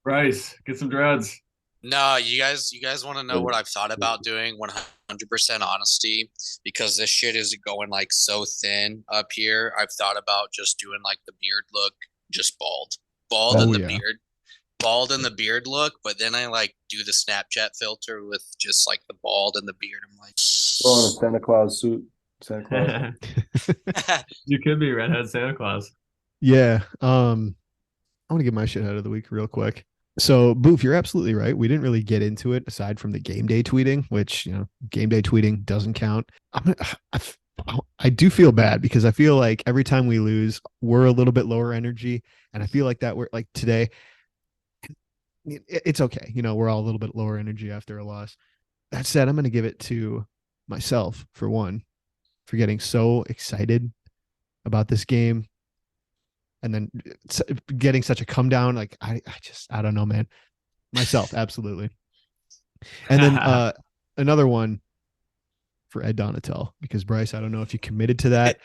Bryce, get some dreads. No, you guys want to know what I've thought about doing? 100% honesty, because this shit is going like so thin up here. I've thought about just doing like the beard look, just bald Oh, in the yeah. beard, bald in the beard look. But then I like do the Snapchat filter with just like the bald and the beard. I'm like, Throw on a Santa Claus suit. Santa Claus. You could be redhead Santa Claus. Yeah. I want to get my shit out of the week real quick. So, Boof, you're absolutely right. We didn't really get into it aside from the game day tweeting, which, game day tweeting doesn't count. I do feel bad because I feel like every time we lose, we're a little bit lower energy. And I feel like that we're like today, it's okay. We're all a little bit lower energy after a loss. That said, I'm going to give it to myself for one, for getting so excited about this game. And then getting such a come down, like I don't know, man. Myself, absolutely. And then another one for Ed Donatel, because Bryce, I don't know if you committed to that,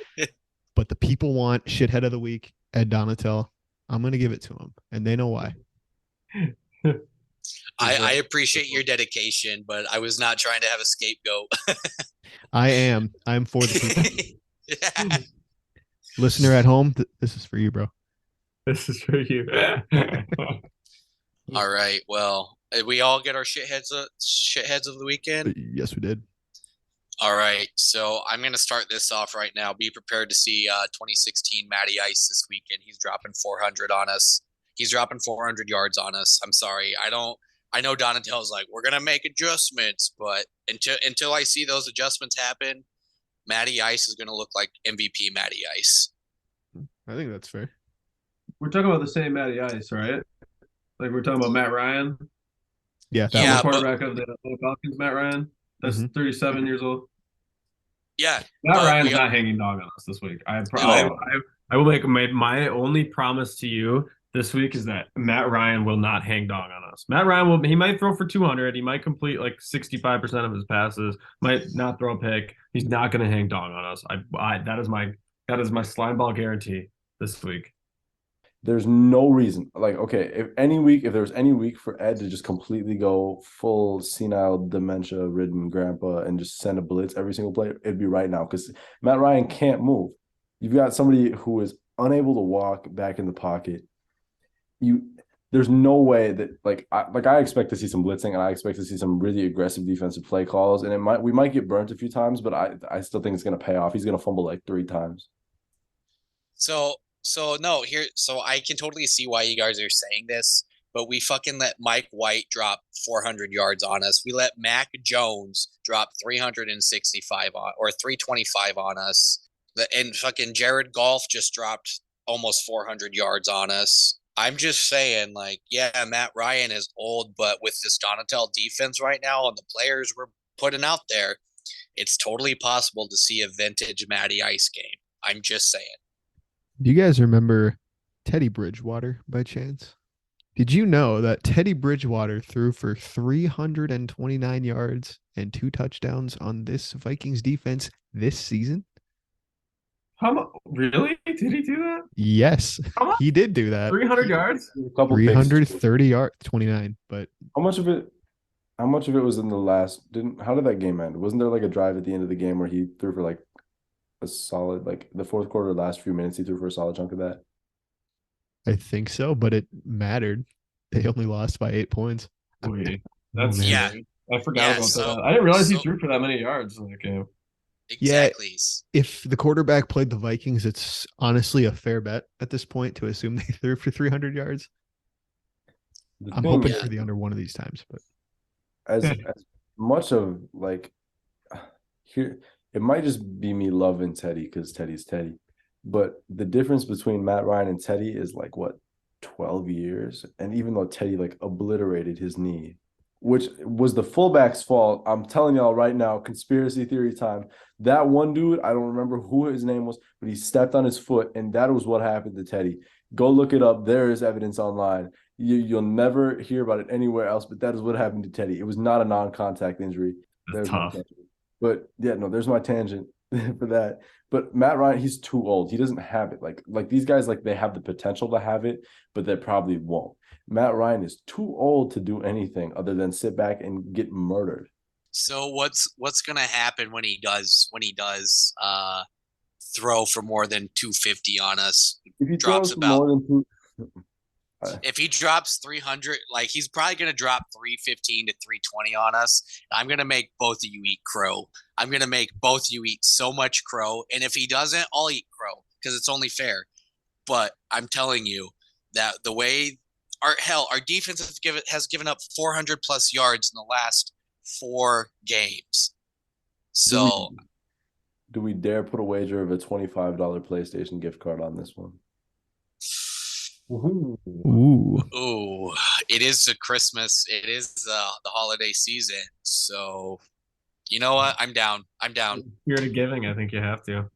but the people want shithead of the week, Ed Donatel. I'm gonna give it to him, and they know why. I appreciate your dedication, but I was not trying to have a scapegoat. I'm for the people. Listener at home, this is for you, bro. This is for you. All right. Well, did we all get our shitheads of the weekend? Yes, we did. All right. So I'm going to start this off right now. Be prepared to see 2016 Matty Ice this weekend. He's dropping 400 on us. He's dropping 400 yards on us. I'm sorry. I know Donatel's like, we're going to make adjustments, but until I see those adjustments happen, Matty Ice is going to look like MVP Matty Ice. I think that's fair. We're talking about the same Matty Ice, right? Like we're talking about Matt Ryan. Yeah, Yeah, quarterback of the Falcons, Matt Ryan. That's 37 years old. Yeah, Matt Ryan's not hanging dog on us this week. I will make my only promise to you this week is that Matt Ryan will not hang dog on us. Matt Ryan he might throw for 200. He might complete like 65% of his passes. Might not throw a pick. He's not going to hang dog on us. That is my slime ball guarantee this week. There's no reason. Like, okay, if there's any week for Ed to just completely go full senile, dementia-ridden grandpa and just send a blitz every single play, it'd be right now because Matt Ryan can't move. You've got somebody who is unable to walk back in the pocket. There's no way that I expect to see some blitzing and I expect to see some really aggressive defensive play calls, and we might get burnt a few times, but I still think it's going to pay off. He's going to fumble like 3 times. So I can totally see why you guys are saying this, but we fucking let Mike White drop 400 yards on us. We let Mac Jones drop 365 or 325 on us. And fucking Jared Goff just dropped almost 400 yards on us. I'm just saying, like, yeah, Matt Ryan is old, but with this Donatel defense right now and the players we're putting out there, it's totally possible to see a vintage Matty Ice game. I'm just saying. Do you guys remember Teddy Bridgewater by chance? Did you know that Teddy Bridgewater threw for 329 yards and 2 touchdowns on this Vikings defense this season? Really? Did he do that? Yes, he did do that. 300 yards? 330 yards, 29. But how much of it was in the last? How did that game end? Wasn't there like a drive at the end of the game where he threw for like a solid, like the fourth quarter, last few minutes, he threw for a solid chunk of that? I think so, but it mattered. They only lost by 8 points. Wait, I forgot about that. I didn't realize he threw for that many yards in that game. Exactly. Yeah, if the quarterback played the Vikings, it's honestly a fair bet at this point to assume they threw for 300 yards. I'm hoping for the under one of these times, but as much of like here, it might just be me loving Teddy because Teddy's Teddy, but the difference between Matt Ryan and Teddy is like what, 12 years, and even though Teddy like obliterated his knee, which was the fullback's fault. I'm telling y'all right now, conspiracy theory time. That one dude, I don't remember who his name was, but he stepped on his foot, and that was what happened to Teddy. Go look it up. There is evidence online. You'll never hear about it anywhere else, but that is what happened to Teddy. It was not a non-contact injury. That's There's my tough. tangent. But yeah, no, there's my tangent for that. But Matt Ryan, he's too old. He doesn't have it. Like these guys, like they have the potential to have it, but they probably won't. Matt Ryan is too old to do anything other than sit back and get murdered. So what's gonna happen when he does throw for more than 250 on us? If he Drops throws for about more than two, if he drops 300, like he's probably going to drop 315 to 320 on us. I'm going to make both of you eat crow. I'm going to make both of you eat so much crow. And if he doesn't, I'll eat crow because it's only fair. But I'm telling you that the way our defense has given up 400 plus yards in the last 4 games. do we So do we dare put a wager of a $25 PlayStation gift card on this one? Ooh. Ooh. ooh, it is a Christmas. It is the holiday season. So you know what? I'm down. I'm down. Spirit of giving, I think you have to.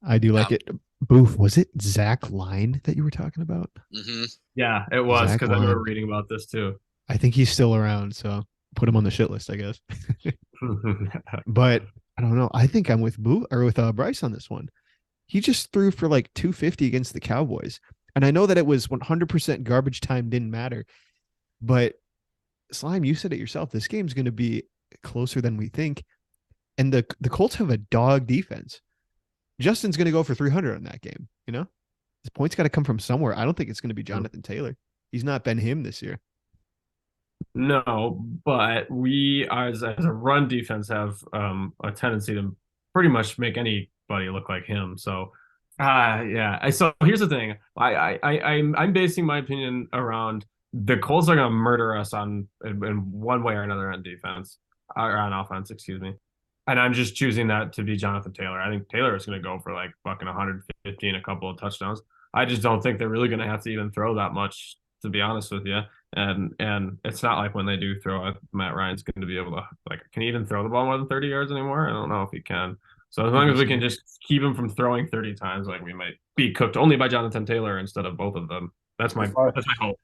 I do like Down. it. Boof, was it Zach Line that you were talking about? Mm-hmm. Yeah, it was Zach because I remember Line. reading about this too. I think he's still around, so put him on the shit list, I guess. But I don't know. I think I'm with Bryce on this one. He just threw for like 250 against the Cowboys. And I know that it was 100% garbage time, didn't matter. But Slime, you said it yourself. This game's going to be closer than we think. And the Colts have a dog defense. Justin's going to go for 300 on that game. You know, his points got to come from somewhere. I don't think it's going to be Jonathan Taylor. He's not been him this year. No, but we as a run defense have a tendency to pretty much make anybody look like him. So yeah. So here's the thing. I'm basing my opinion around the Colts are gonna murder us in one way or another on defense or on offense, excuse me. And I'm just choosing that to be Jonathan Taylor. I think Taylor is gonna go for like fucking 115, a couple of touchdowns. I just don't think they're really gonna have to even throw that much, to be honest with you. And it's not like when they do throw it, Matt Ryan's going to be able to like can he even throw the ball more than 30 yards anymore? I don't know if he can. So as long as we can just keep him from throwing 30 times, like we might be cooked only by Jonathan Taylor instead of both of them. That's my hope.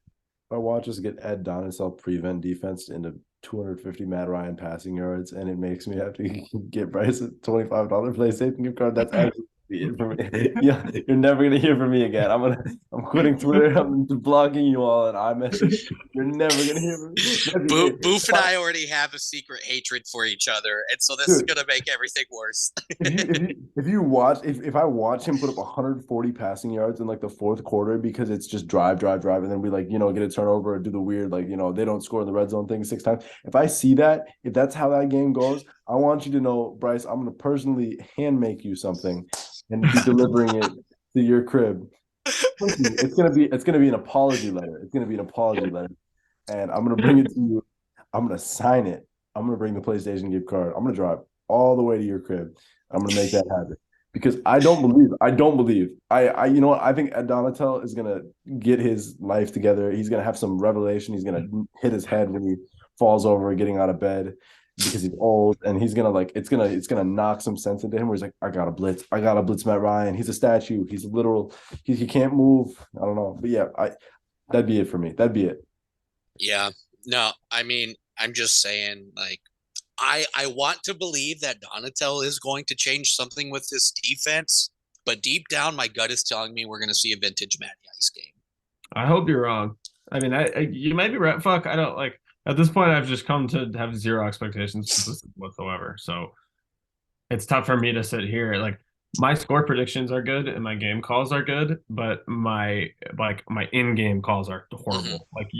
I watch us get Ed Donisell prevent defense into 250 Matt Ryan passing yards, and it makes me have to get Bryce a $25 PlayStation gift card. That's actually it for me. Yeah, you're never gonna hear from me again. I'm quitting Twitter. I'm blocking you all, and iMessage. You're never gonna hear from me. Boof and I already have a secret hatred for each other, and so this is gonna make everything worse. if I watch him put up 140 passing yards in like the fourth quarter because it's just drive, and then we like get a turnover or do the weird like they don't score in the red zone thing 6 times. If I see that, if that's how that game goes, I want you to know, Bryce, I'm gonna personally hand make you something and be delivering it to your crib. It's gonna be an apology letter. It's gonna be an apology letter, and I'm gonna bring it to you. I'm gonna sign it. I'm gonna bring the PlayStation gift card. I'm gonna drive all the way to your crib. I'm gonna make that happen because I don't believe. You know what? I think Ed Donatel is gonna get his life together. He's gonna have some revelation. He's gonna hit his head when he falls over getting out of bed because he's old, and he's gonna it's gonna knock some sense into him where he's like, I gotta blitz Matt Ryan. He's a statue. He's literal. He can't move. I don't know, but yeah, that'd be it for me. That'd be it. Yeah. No, I mean, I'm just saying, like, I want to believe that Donatel is going to change something with this defense, but deep down, my gut is telling me we're going to see a vintage Matty Ice game. I hope you're wrong. I mean, you might be right. Fuck, I don't like. At this point, I've just come to have zero expectations whatsoever. So it's tough for me to sit here. Like my score predictions are good and my game calls are good, but my in-game calls are horrible. Like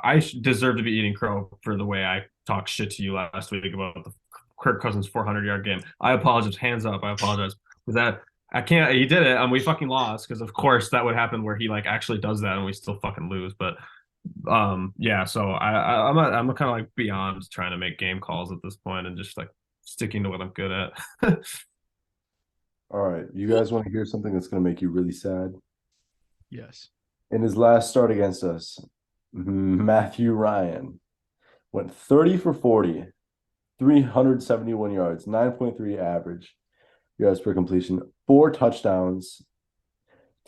I deserve to be eating crow for the way I talked shit to you last week about the Kirk Cousins 400-yard game. I apologize. Hands up. I apologize because that I can't. He did it, and we fucking lost because of course that would happen where he like actually does that and we still fucking lose. But yeah. So I'm kind of like beyond trying to make game calls at this point and just like sticking to what I'm good at. All right. You guys want to hear something that's going to make you really sad? Yes. In his last start against us, Matthew Ryan went 30 for 40, 371 yards, 9.3 average yards per completion, 4 touchdowns,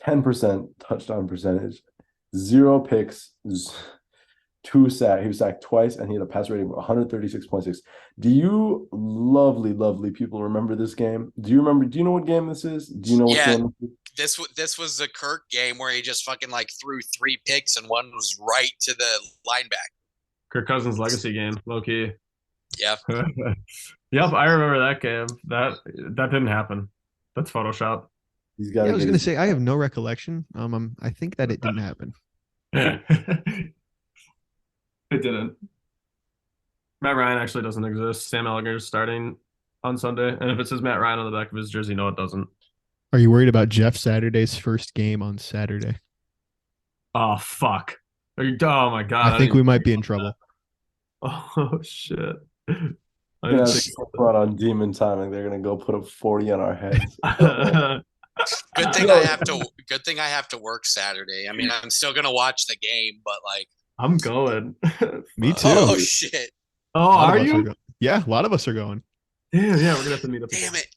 10% touchdown percentage, 0 picks, 2 sacks. He was sacked twice, and he had a passer rating of 136.6. Do you lovely people remember this game? Do you remember? Do you know what game this is? Do you know what Yeah, game this is? this was the Kirk game where he just fucking like threw 3 picks and one was right to the linebacker. Kirk Cousins legacy game, low key. Yeah. Yep, I remember that game. That didn't happen. That's Photoshop. He's got Yeah, I to was get gonna his. say I have no recollection. I think that it didn't happen. It didn't. Matt Ryan actually doesn't exist. Sam Ellinger's starting on Sunday, and if it says Matt Ryan on the back of his jersey, no, it doesn't. Are you worried about Jeff Saturday's first game on Saturday? Oh fuck! Oh my god! I think we might be in trouble. Oh shit! I Gonna didn't have think run on demon time, and they're gonna go put up 40 on our heads. Good thing I have to work Saturday. I mean, I'm still gonna watch the game, but like I'm going. Me too. oh shit. Oh, A lot are of us you? going. Yeah, a lot of us are going. Damn, yeah, we're gonna have to meet up. Damn it.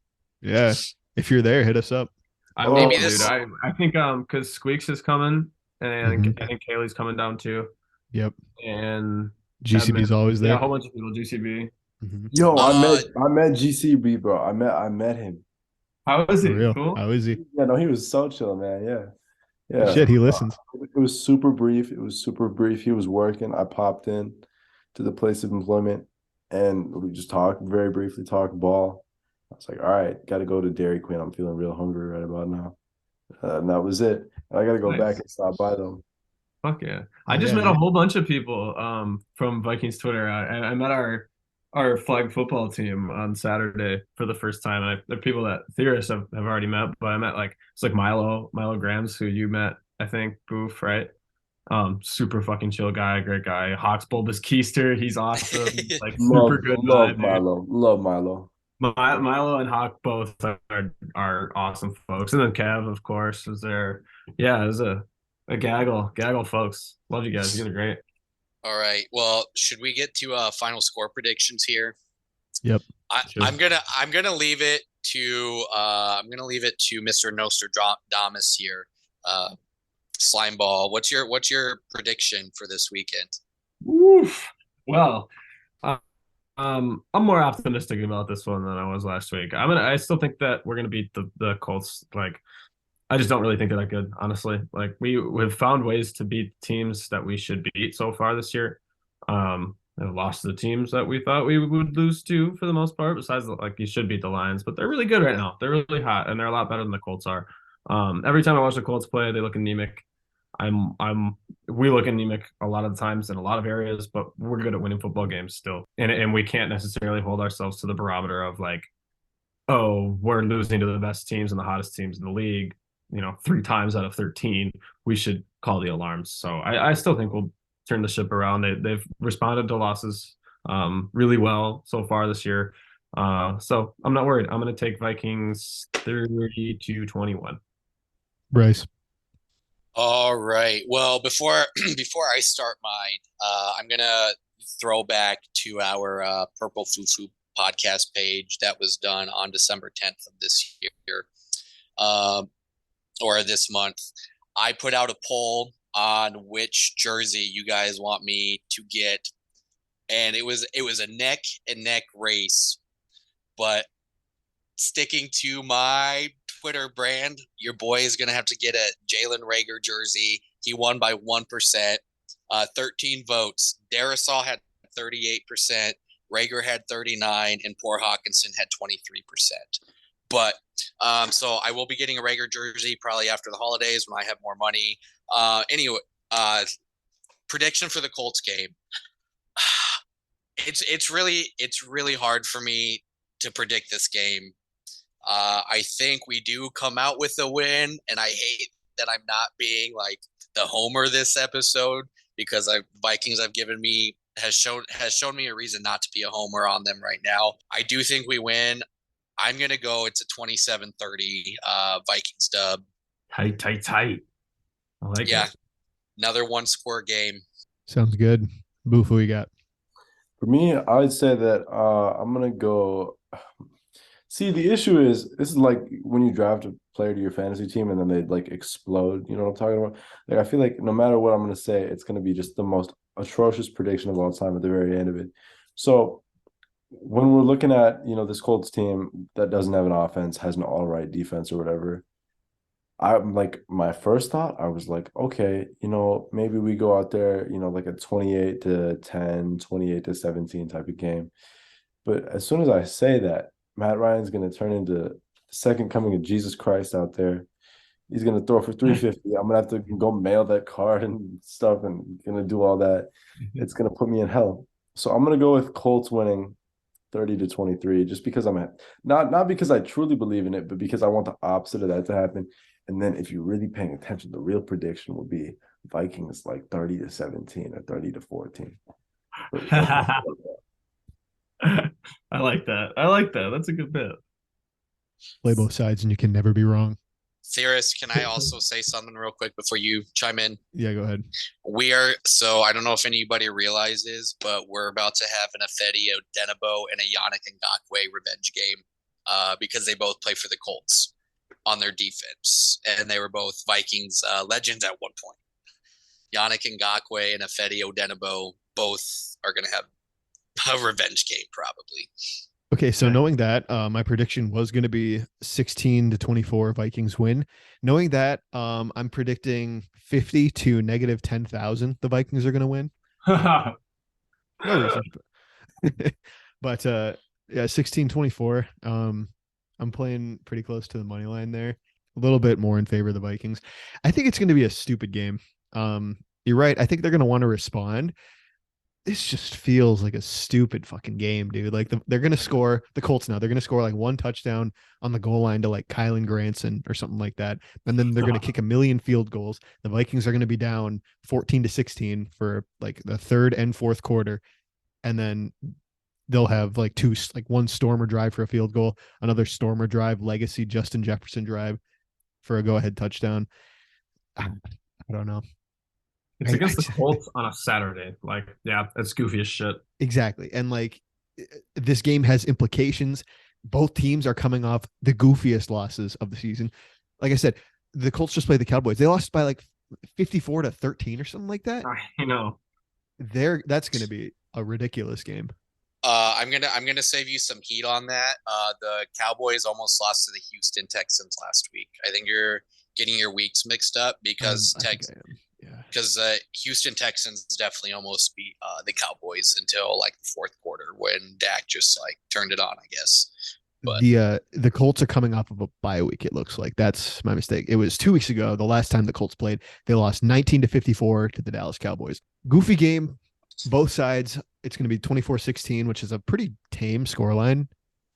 Yeah, if you're there, hit us up. I Oh, will, Maybe dude. this- I think because Squeaks is coming, and Mhm. I think Kaylee's coming down too, Yep, and GCB's always yeah, there. a whole bunch of people. GCB. Mhm. Yo, Uh, I met GCB, bro. I met him. How is For he? real. Cool. How is he? Yeah, no, he was so chill, man. Yeah, yeah. Shit, he listens. It was super brief. It was super brief. He was working. I popped in to the place of employment, and we just talked very briefly, talked ball. I was like, all right, got to go to Dairy Queen. I'm feeling real hungry right about now. And that was it. And I got to go back Nice. and stop by them. Fuck yeah. I Oh, just yeah, met a dude. whole bunch of people from Vikings Twitter. I met our flag football team on Saturday for the first time. And they're people that theorists have already met, but I met like it's like Milo Grams, who you met, I think, Boof, right? Super fucking chill guy, great guy. Hawks bulbous keister, he's awesome. Like super good Love vibe, dude. Milo. Love Milo. Milo and Hawk both are awesome folks, and then Kev, of course, was there. Yeah, it was a gaggle folks. Love you guys. You guys are great. all right. Well, should we get to final score predictions here? Yep. Sure. I'm gonna leave it to Mr. Nostradamus here. Slime ball. What's your prediction for this weekend? Oof. Well, I'm more optimistic about this one than I was last week. I still think that we're gonna beat the Colts. Like, I just don't really think they're that good, honestly. Like, we've found ways to beat teams that we should beat so far this year. And lost to the teams that we thought we would lose to for the most part. Besides, like, you should beat the Lions, but they're really good right now. They're really hot, and they're a lot better than the Colts are. Every time I watch the Colts play, they look anemic. We look anemic a lot of the times in a lot of areas, but we're good at winning football games still. And we can't necessarily hold ourselves to the barometer of like, oh, we're losing to the best teams and the hottest teams in the league, 3 times out of 13. We should call the alarms. So I still think we'll turn the ship around. They've responded to losses really well so far this year. So I'm not worried. I'm going to take Vikings 30-21. Bryce. All right. Well, before I start mine, I'm gonna throw back to our Purple Fufu podcast page that was done on December 10th of this year, or this month. I put out a poll on which jersey you guys want me to get, and it was a neck and neck race, but sticking to my Twitter brand, your boy is going to have to get a Jalen Reagor jersey. He won by 1%, 13 votes. Darisaw had 38%, Reagor had 39%, and poor Hawkinson had 23%. But so I will be getting a Reagor jersey probably after the holidays when I have more money. Anyway, prediction for the Colts game. It's really hard for me to predict this game. I think we do come out with a win, and I hate that I'm not being like the homer this episode because Vikings has shown me a reason not to be a homer on them right now. I do think we win. I'm gonna go. It's a 27-30 Vikings dub. Tight. I like it. Another 1-score game. Sounds good. Boof, who you got? For me, I would say that I'm gonna go. See, the issue is this is like when you draft a player to your fantasy team and then they like explode. You know what I'm talking about? Like I feel like no matter what I'm gonna say, it's gonna be just the most atrocious prediction of all time at the very end of it. So when we're looking at, this Colts team that doesn't have an offense, has an all right defense or whatever, I'm like my first thought, I was like, okay, maybe we go out there, like a 28-10, 28-17 type of game. But as soon as I say that, Matt Ryan's going to turn into the second coming of Jesus Christ out there. He's going to throw for 350. I'm going to have to go mail that card and stuff and going to do all that. It's going to put me in hell. So I'm going to go with Colts winning 30-23 just because not because I truly believe in it, but because I want the opposite of that to happen. And then if you're really paying attention, the real prediction will be Vikings like 30-17 or 30-14. I like that. I like that. That's a good bit. Play both sides and you can never be wrong. Theorist, can I also say something real quick before you chime in? Yeah, go ahead. So I don't know if anybody realizes, but we're about to have an Ifedi Odenigbo and a Yannick Ngakoue revenge game because they both play for the Colts on their defense. And they were both Vikings legends at one point. Yannick Ngakoue and Ifedi Odenigbo both are going to have a revenge game probably. Okay, so knowing that, my prediction was going to be 16-24 Vikings win. Knowing that, I'm predicting 50 to negative 10,000 the Vikings are going to win. No reason. But yeah, 16-24. I'm playing pretty close to the money line there. A little bit more in favor of the Vikings. I think it's going to be a stupid game. You're right. I think they're going to want to respond. This just feels like a stupid fucking game, dude. Like they're gonna score the Colts now. They're gonna score like one touchdown on the goal line to like Kylan Granson or something like that, and then they're gonna kick a million field goals. The Vikings are gonna be down 14-16 for like the third and fourth quarter, and then they'll have like one Stormer drive for a field goal, another Stormer drive, legacy Justin Jefferson drive for a go-ahead touchdown. I don't know. It's against the Colts on a Saturday. Like, yeah, that's goofy as shit. Exactly. And like this game has implications. Both teams are coming off the goofiest losses of the season. Like I said, the Colts just played the Cowboys. They lost by like 54-13 or something like that. I know. That's going to be a ridiculous game. I'm gonna save you some heat on that. The Cowboys almost lost to the Houston Texans last week. I think you're getting your weeks mixed up because Houston Texans definitely almost beat the Cowboys until like the fourth quarter when Dak just like turned it on, I guess. But the Colts are coming off of a bye week. It looks like that's my mistake. It was 2 weeks ago. The last time the Colts played, they lost 19-54 to the Dallas Cowboys. Goofy game, both sides. It's going to be 24-16, which is a pretty tame scoreline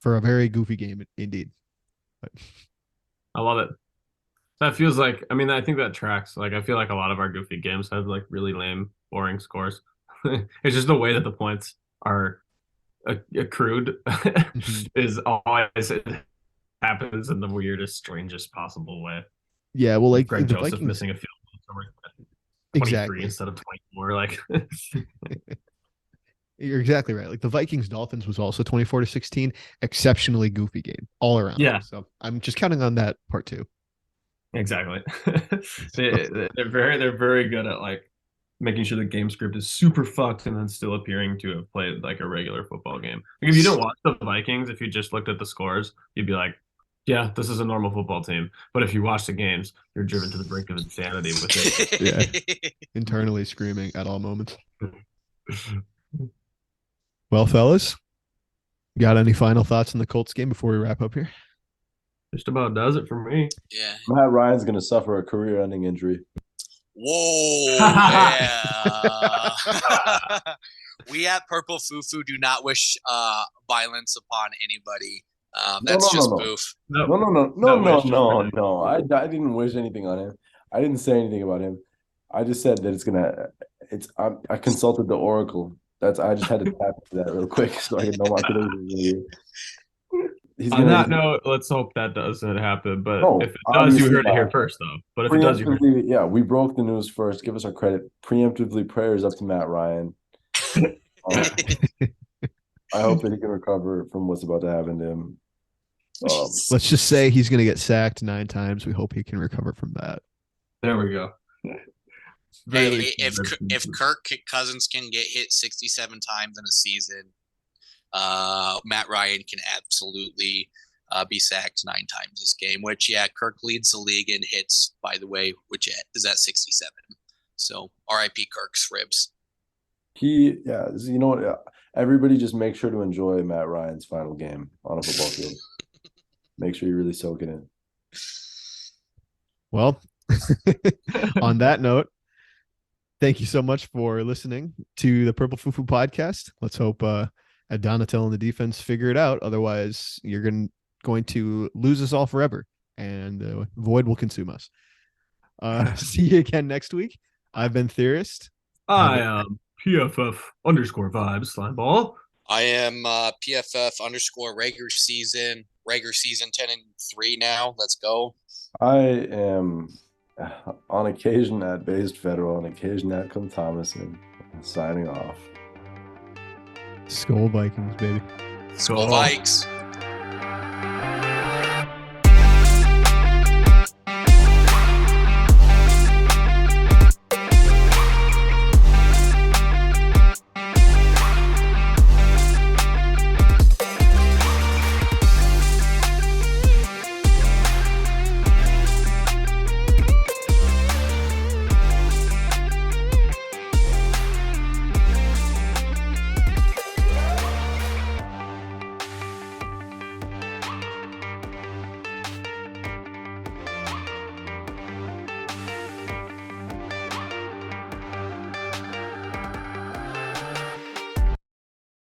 for a very goofy game indeed. But I love it. That feels like, I mean, I think that tracks. Like, I feel like a lot of our goofy games have like really lame, boring scores. It's just the way that the points are accrued is always, it happens in the weirdest, strangest possible way. Yeah, well, like Greg the Joseph Vikings missing a field goal, 23 instead of 24. Like, you're exactly right. Like the Vikings Dolphins was also 24-16, exceptionally goofy game all around. Yeah. So I'm just counting on that part too. Exactly. They're very good at like making sure the game script is super fucked and then still appearing to have played like a regular football game. Like if you didn't watch the Vikings, if you just looked at the scores, you'd be like, yeah, this is a normal football team. But if you watch the games, you're driven to the brink of insanity with it. Yeah. Internally screaming at all moments. Well, fellas, got any final thoughts on the Colts game before we wrap up here? Just about does it for me. Yeah. Matt Ryan's going to suffer a career-ending injury. Whoa. Yeah. We at Purple Fufu do not wish violence upon anybody. That's just boof. No. I didn't wish anything on him. I didn't say anything about him. I just said that I consulted the Oracle. I just had to tap into that real quick so I can know my predictions. On that note, let's hope that doesn't happen. But if it does, you heard it here first, though. But if it does, you heard it. Yeah, we broke the news first. Give us our credit. Preemptively, prayers up to Matt Ryan. I hope that he can recover from what's about to happen to him. Let's just say he's going to get sacked 9 times. We hope he can recover from that. There we go. Hey, if Kirk Cousins can get hit 67 times in a season, Matt Ryan can absolutely be sacked 9 times this game. Which, yeah, Kirk leads the league in hits, by the way, which is at 67. So, R.I.P. Kirk's ribs. You know what? Everybody just make sure to enjoy Matt Ryan's final game on a football field. Make sure you really soak it in. Well, on that note, thank you so much for listening to the Purple Fufu podcast. Let's hope Donatel and the defense figure it out. Otherwise, you're going to lose us all forever, and the void will consume us. See you again next week. I've been Theorist. I am PFF_vibes slime ball. I am PFF_ regular season 10-3 now. Let's go. I am on occasion at Based Federal, on occasion at Come Thomason. Signing off. Skull Vikings, baby. Skull Vikes.